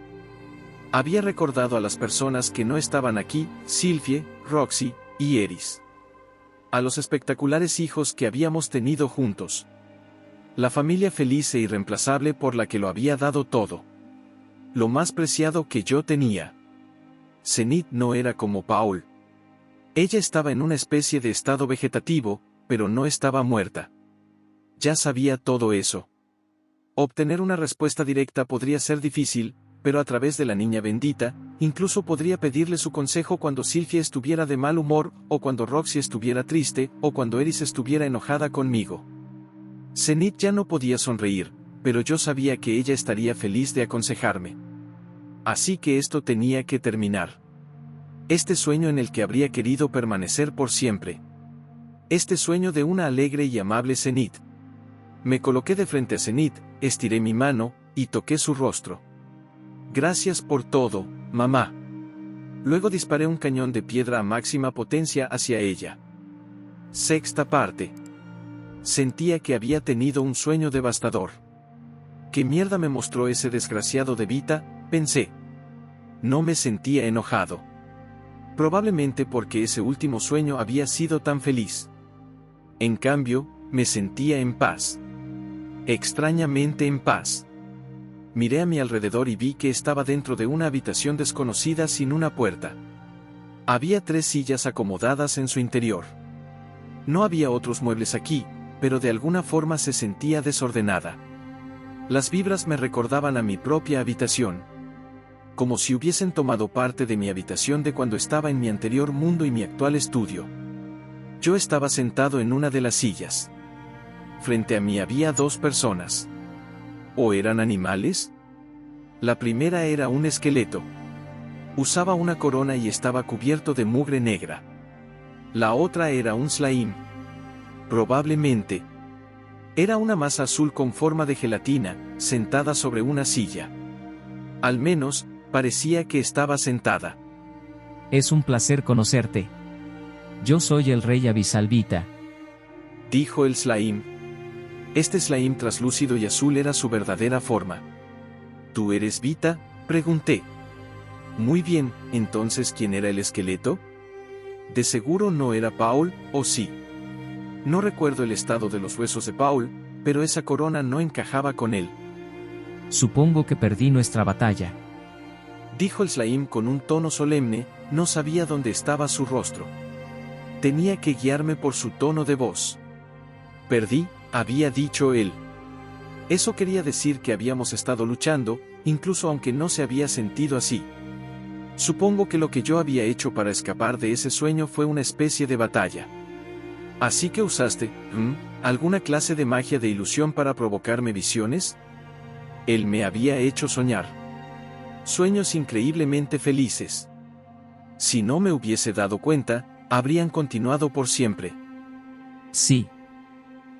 Había recordado a las personas que no estaban aquí, Sylphie, Roxy y Eris. A los espectaculares hijos que habíamos tenido juntos. La familia feliz e irreemplazable por la que lo había dado todo. Lo más preciado que yo tenía. Zenith no era como Paul. Ella estaba en una especie de estado vegetativo, pero no estaba muerta. Ya sabía todo eso. Obtener una respuesta directa podría ser difícil, pero a través de la niña bendita, incluso podría pedirle su consejo cuando Sylphie estuviera de mal humor, o cuando Roxy estuviera triste, o cuando Eris estuviera enojada conmigo. Zenith ya no podía sonreír, pero yo sabía que ella estaría feliz de aconsejarme. Así que esto tenía que terminar. Este sueño en el que habría querido permanecer por siempre. Este sueño de una alegre y amable Zenith. Me coloqué de frente a Zenith, estiré mi mano, y toqué su rostro. Gracias por todo, mamá. Luego disparé un cañón de piedra a máxima potencia hacia ella. Sexta parte. Sentía que había tenido un sueño devastador. ¿Qué mierda me mostró ese desgraciado de Vita? Pensé. No me sentía enojado. Probablemente porque ese último sueño había sido tan feliz. En cambio, me sentía en paz. Extrañamente en paz. Miré a mi alrededor y vi que estaba dentro de una habitación desconocida sin una puerta. Había 3 sillas acomodadas en su interior. No había otros muebles aquí, pero de alguna forma se sentía desordenada. Las vibras me recordaban a mi propia habitación. Como si hubiesen tomado parte de mi habitación de cuando estaba en mi anterior mundo y mi actual estudio. Yo estaba sentado en una de las sillas. Frente a mí había 2 personas. ¿O eran animales? La primera era un esqueleto. Usaba una corona y estaba cubierto de mugre negra. La otra era un slime. Probablemente. Era una masa azul con forma de gelatina, sentada sobre una silla. Al menos, parecía que estaba sentada. Es un placer conocerte. Yo soy el rey Abisal Vita. Dijo el slime. Este slime traslúcido y azul era su verdadera forma. ¿Tú eres Vita?, pregunté. Muy bien, entonces ¿quién era el esqueleto? De seguro no era Paul, ¿o sí? No recuerdo el estado de los huesos de Paul, pero esa corona no encajaba con él. Supongo que perdí nuestra batalla. Dijo el slime con un tono solemne, no sabía dónde estaba su rostro. Tenía que guiarme por su tono de voz. Perdí, había dicho él. Eso quería decir que habíamos estado luchando, incluso aunque no se había sentido así. Supongo que lo que yo había hecho para escapar de ese sueño fue una especie de batalla. Así que usaste, ¿alguna clase de magia de ilusión para provocarme visiones? Él me había hecho soñar. Sueños increíblemente felices. Si no me hubiese dado cuenta, habrían continuado por siempre. Sí.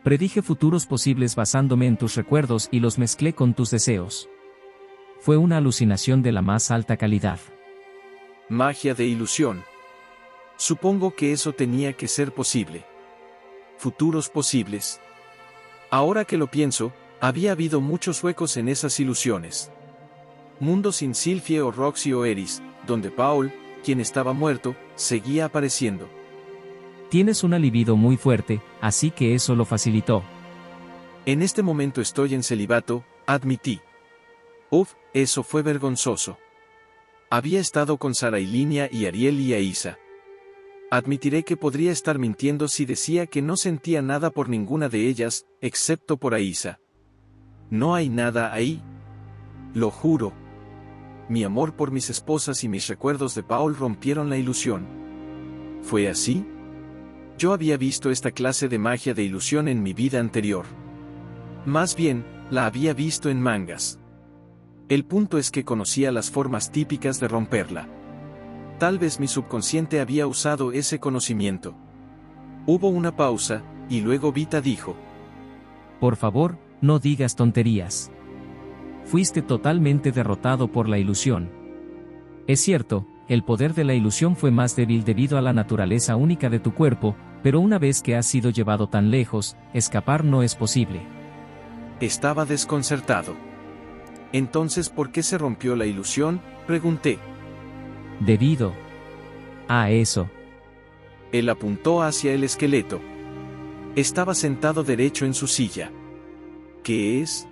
Predije futuros posibles basándome en tus recuerdos y los mezclé con tus deseos. Fue una alucinación de la más alta calidad. Magia de ilusión. Supongo que eso tenía que ser posible. Futuros posibles. Ahora que lo pienso, había habido muchos huecos en esas ilusiones. Mundos sin Sylphie o Roxy o Eris, donde Paul, quien estaba muerto, seguía apareciendo. Tienes una libido muy fuerte, así que eso lo facilitó. En este momento estoy en celibato, admití. Uf, eso fue vergonzoso. Había estado con Sara y Linia y Ariel y Aisa. Admitiré que podría estar mintiendo si decía que no sentía nada por ninguna de ellas, excepto por Aisa. No hay nada ahí. Lo juro. Mi amor por mis esposas y mis recuerdos de Paul rompieron la ilusión. ¿Fue así? Yo había visto esta clase de magia de ilusión en mi vida anterior. Más bien, la había visto en mangas. El punto es que conocía las formas típicas de romperla. Tal vez mi subconsciente había usado ese conocimiento. Hubo una pausa, y luego Vita dijo: Por favor, no digas tonterías. Fuiste totalmente derrotado por la ilusión. Es cierto, el poder de la ilusión fue más débil debido a la naturaleza única de tu cuerpo, pero una vez que has sido llevado tan lejos, escapar no es posible. Estaba desconcertado. Entonces, ¿por qué se rompió la ilusión?, pregunté. Debido a eso. Él apuntó hacia el esqueleto. Estaba sentado derecho en su silla. ¿Qué es?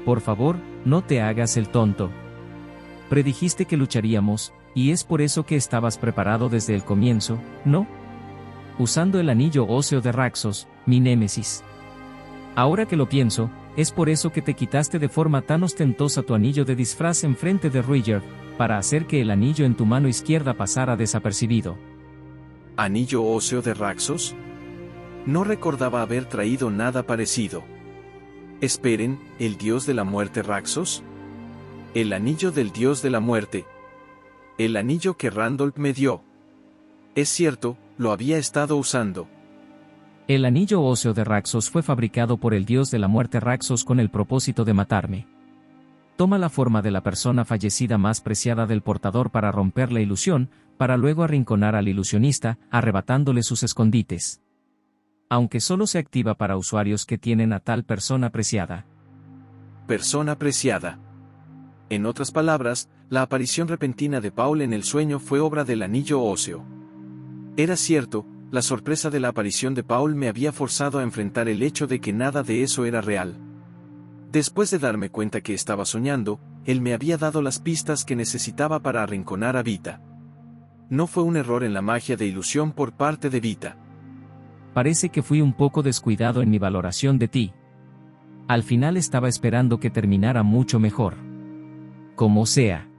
Por favor, no te hagas el tonto. Predijiste que lucharíamos, y es por eso que estabas preparado desde el comienzo, ¿no? Usando el anillo óseo de Raxos, mi némesis. Ahora que lo pienso, es por eso que te quitaste de forma tan ostentosa tu anillo de disfraz en frente de Ruiger, para hacer que el anillo en tu mano izquierda pasara desapercibido. ¿Anillo óseo de Raxos? No recordaba haber traído nada parecido. Esperen, ¿el dios de la muerte Raxos? El anillo del dios de la muerte. El anillo que Randolph me dio. Es cierto, lo había estado usando. El anillo óseo de Raxos fue fabricado por el dios de la muerte Raxos con el propósito de matarme. Toma la forma de la persona fallecida más preciada del portador para romper la ilusión, para luego arrinconar al ilusionista, arrebatándole sus escondites. Aunque solo se activa para usuarios que tienen a tal persona preciada. Persona preciada. En otras palabras, la aparición repentina de Paul en el sueño fue obra del anillo óseo. Era cierto, la sorpresa de la aparición de Paul me había forzado a enfrentar el hecho de que nada de eso era real. Después de darme cuenta que estaba soñando, él me había dado las pistas que necesitaba para arrinconar a Vita. No fue un error en la magia de ilusión por parte de Vita. Parece que fui un poco descuidado en mi valoración de ti. Al final estaba esperando que terminara mucho mejor. Como sea.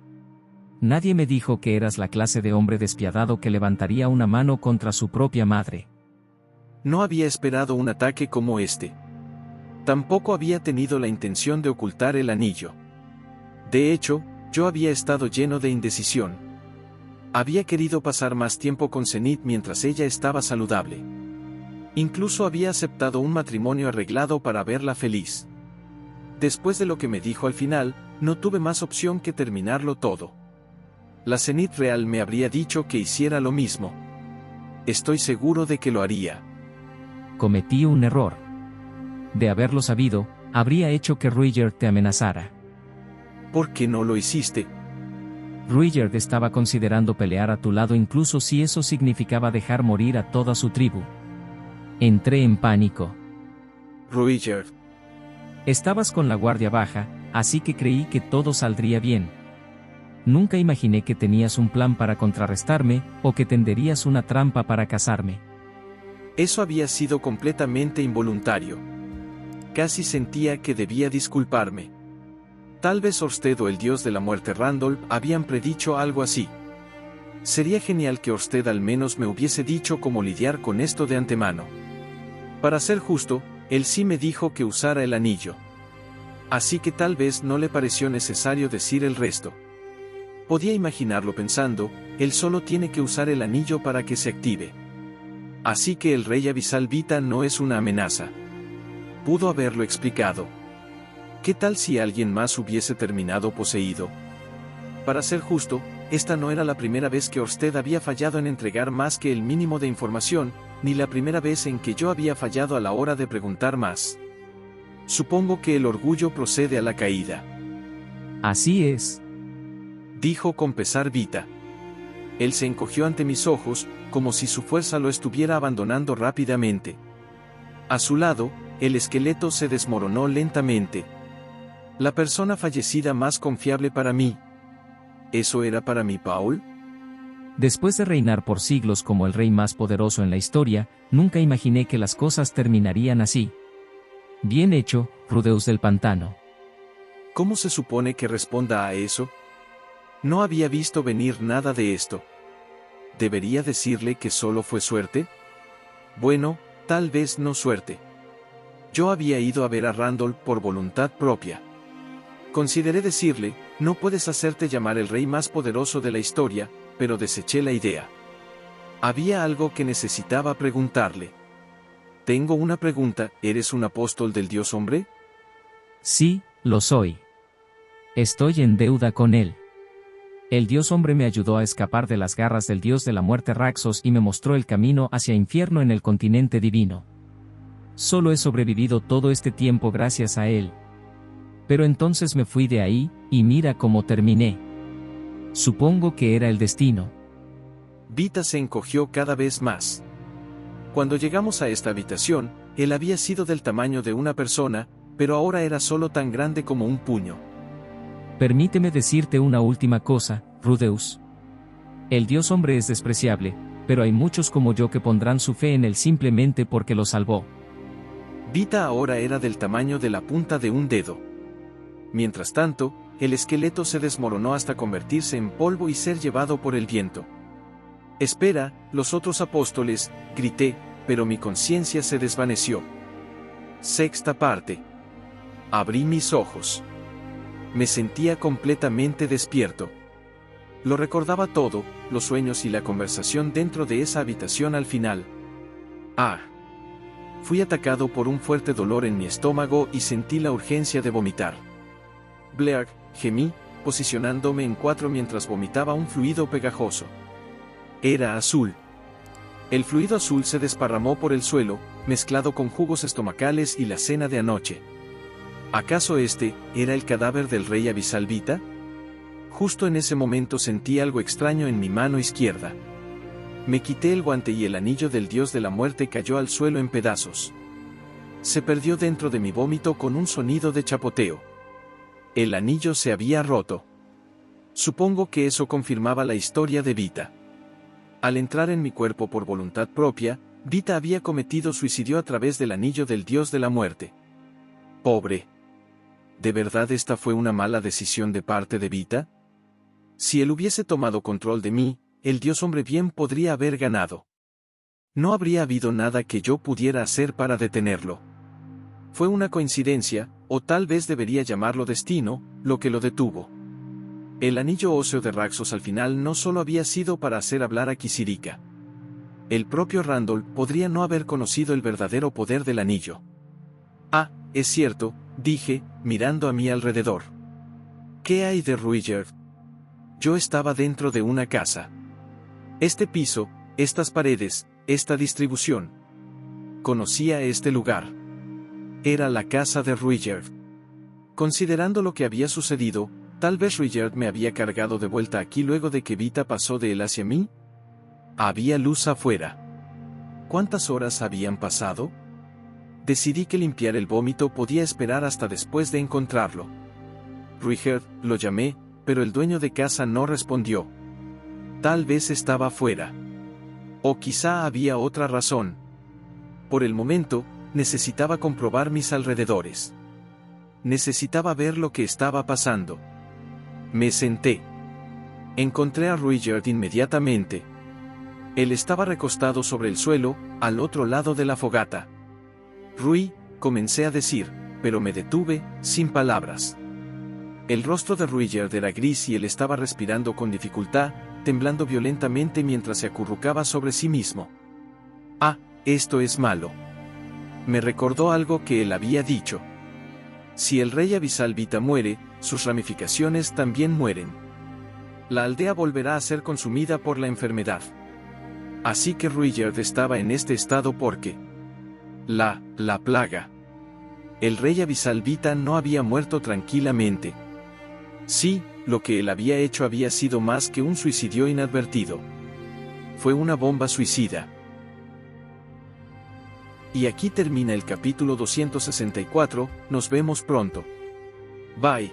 Nadie me dijo que eras la clase de hombre despiadado que levantaría una mano contra su propia madre. No había esperado un ataque como este. Tampoco había tenido la intención de ocultar el anillo. De hecho, yo había estado lleno de indecisión. Había querido pasar más tiempo con Zenith mientras ella estaba saludable. Incluso había aceptado un matrimonio arreglado para verla feliz. Después de lo que me dijo al final, no tuve más opción que terminarlo todo. La Zenith real me habría dicho que hiciera lo mismo. Estoy seguro de que lo haría. Cometí un error. De haberlo sabido, habría hecho que Ruiger te amenazara. ¿Por qué no lo hiciste? Ruiger estaba considerando pelear a tu lado incluso si eso significaba dejar morir a toda su tribu. Entré en pánico. Ruiger. Estabas con la guardia baja, así que creí que todo saldría bien. Nunca imaginé que tenías un plan para contrarrestarme, o que tenderías una trampa para cazarme. Eso había sido completamente involuntario. Casi sentía que debía disculparme. Tal vez Orsted o el dios de la muerte Randolph habían predicho algo así. Sería genial que Orsted al menos me hubiese dicho cómo lidiar con esto de antemano. Para ser justo, él sí me dijo que usara el anillo. Así que tal vez no le pareció necesario decir el resto. Podía imaginarlo pensando, él solo tiene que usar el anillo para que se active. Así que el rey abisal Vita no es una amenaza. Pudo haberlo explicado. ¿Qué tal si alguien más hubiese terminado poseído? Para ser justo, esta no era la primera vez que Orsted había fallado en entregar más que el mínimo de información, ni la primera vez en que yo había fallado a la hora de preguntar más. Supongo que el orgullo procede a la caída. Así es. Dijo con pesar Vita. Él se encogió ante mis ojos, como si su fuerza lo estuviera abandonando rápidamente. A su lado, el esqueleto se desmoronó lentamente. La persona fallecida más confiable para mí. ¿Eso era para mí, Paul? Después de reinar por siglos como el rey más poderoso en la historia, nunca imaginé que las cosas terminarían así. Bien hecho, Rudeus del Pantano. ¿Cómo se supone que responda a eso? No había visto venir nada de esto. ¿Debería decirle que solo fue suerte? Bueno, tal vez no suerte. Yo había ido a ver a Randall por voluntad propia. Consideré decirle, no puedes hacerte llamar el rey más poderoso de la historia, pero deseché la idea. Había algo que necesitaba preguntarle. Tengo una pregunta, ¿eres un apóstol del Dios hombre? Sí, lo soy. Estoy en deuda con él. El Dios hombre me ayudó a escapar de las garras del Dios de la muerte Raxos y me mostró el camino hacia infierno en el continente divino. Solo he sobrevivido todo este tiempo gracias a él. Pero entonces me fui de ahí, y mira cómo terminé. Supongo que era el destino. Vita se encogió cada vez más. Cuando llegamos a esta habitación, él había sido del tamaño de una persona, pero ahora era solo tan grande como un puño. Permíteme decirte una última cosa, Rudeus. El Dios hombre es despreciable, pero hay muchos como yo que pondrán su fe en él simplemente porque lo salvó. Vita ahora era del tamaño de la punta de un dedo. Mientras tanto, el esqueleto se desmoronó hasta convertirse en polvo y ser llevado por el viento. Espera, los otros apóstoles, grité, pero mi conciencia se desvaneció. Sexta parte. Abrí mis ojos. Me sentía completamente despierto. Lo recordaba todo, los sueños y la conversación dentro de esa habitación al final. Ah. Fui atacado por un fuerte dolor en mi estómago y sentí la urgencia de vomitar. Bleak, gemí, posicionándome en 4 mientras vomitaba un fluido pegajoso. Era azul. El fluido azul se desparramó por el suelo, mezclado con jugos estomacales y la cena de anoche. ¿Acaso este era el cadáver del rey abisal Vita? Justo en ese momento sentí algo extraño en mi mano izquierda. Me quité el guante y el anillo del dios de la muerte cayó al suelo en pedazos. Se perdió dentro de mi vómito con un sonido de chapoteo. El anillo se había roto. Supongo que eso confirmaba la historia de Vita. Al entrar en mi cuerpo por voluntad propia, Vita había cometido suicidio a través del anillo del dios de la muerte. Pobre. ¿De verdad esta fue una mala decisión de parte de Vita? Si él hubiese tomado control de mí, el dios hombre bien podría haber ganado. No habría habido nada que yo pudiera hacer para detenerlo. Fue una coincidencia, o tal vez debería llamarlo destino, lo que lo detuvo. El anillo óseo de Raxos al final no solo había sido para hacer hablar a Kisirika. El propio Randall podría no haber conocido el verdadero poder del anillo. Ah, es cierto, dije, mirando a mi alrededor. ¿Qué hay de Ruigerd? Yo estaba dentro de una casa. Este piso, estas paredes, esta distribución. Conocía este lugar. Era la casa de Ruigerd. Considerando lo que había sucedido, tal vez Ruigerd me había cargado de vuelta aquí luego de que Vita pasó de él hacia mí. Había luz afuera. ¿Cuántas horas habían pasado? Decidí que limpiar el vómito podía esperar hasta después de encontrarlo. Ruigerd, lo llamé, pero el dueño de casa no respondió. Tal vez estaba afuera. O quizá había otra razón. Por el momento, necesitaba comprobar mis alrededores. Necesitaba ver lo que estaba pasando. Me senté. Encontré a Ruigerd inmediatamente. Él estaba recostado sobre el suelo, al otro lado de la fogata. Rui, comencé a decir, pero me detuve, sin palabras. El rostro de Ruigerd era gris y él estaba respirando con dificultad, temblando violentamente mientras se acurrucaba sobre sí mismo. Ah, esto es malo. Me recordó algo que él había dicho. Si el rey abisal Vita muere, sus ramificaciones también mueren. La aldea volverá a ser consumida por la enfermedad. Así que Ruigerd estaba en este estado porque la plaga. El rey abisal Vita no había muerto tranquilamente. Sí, lo que él había hecho había sido más que un suicidio inadvertido. Fue una bomba suicida. Y aquí termina el capítulo 264, nos vemos pronto. Bye.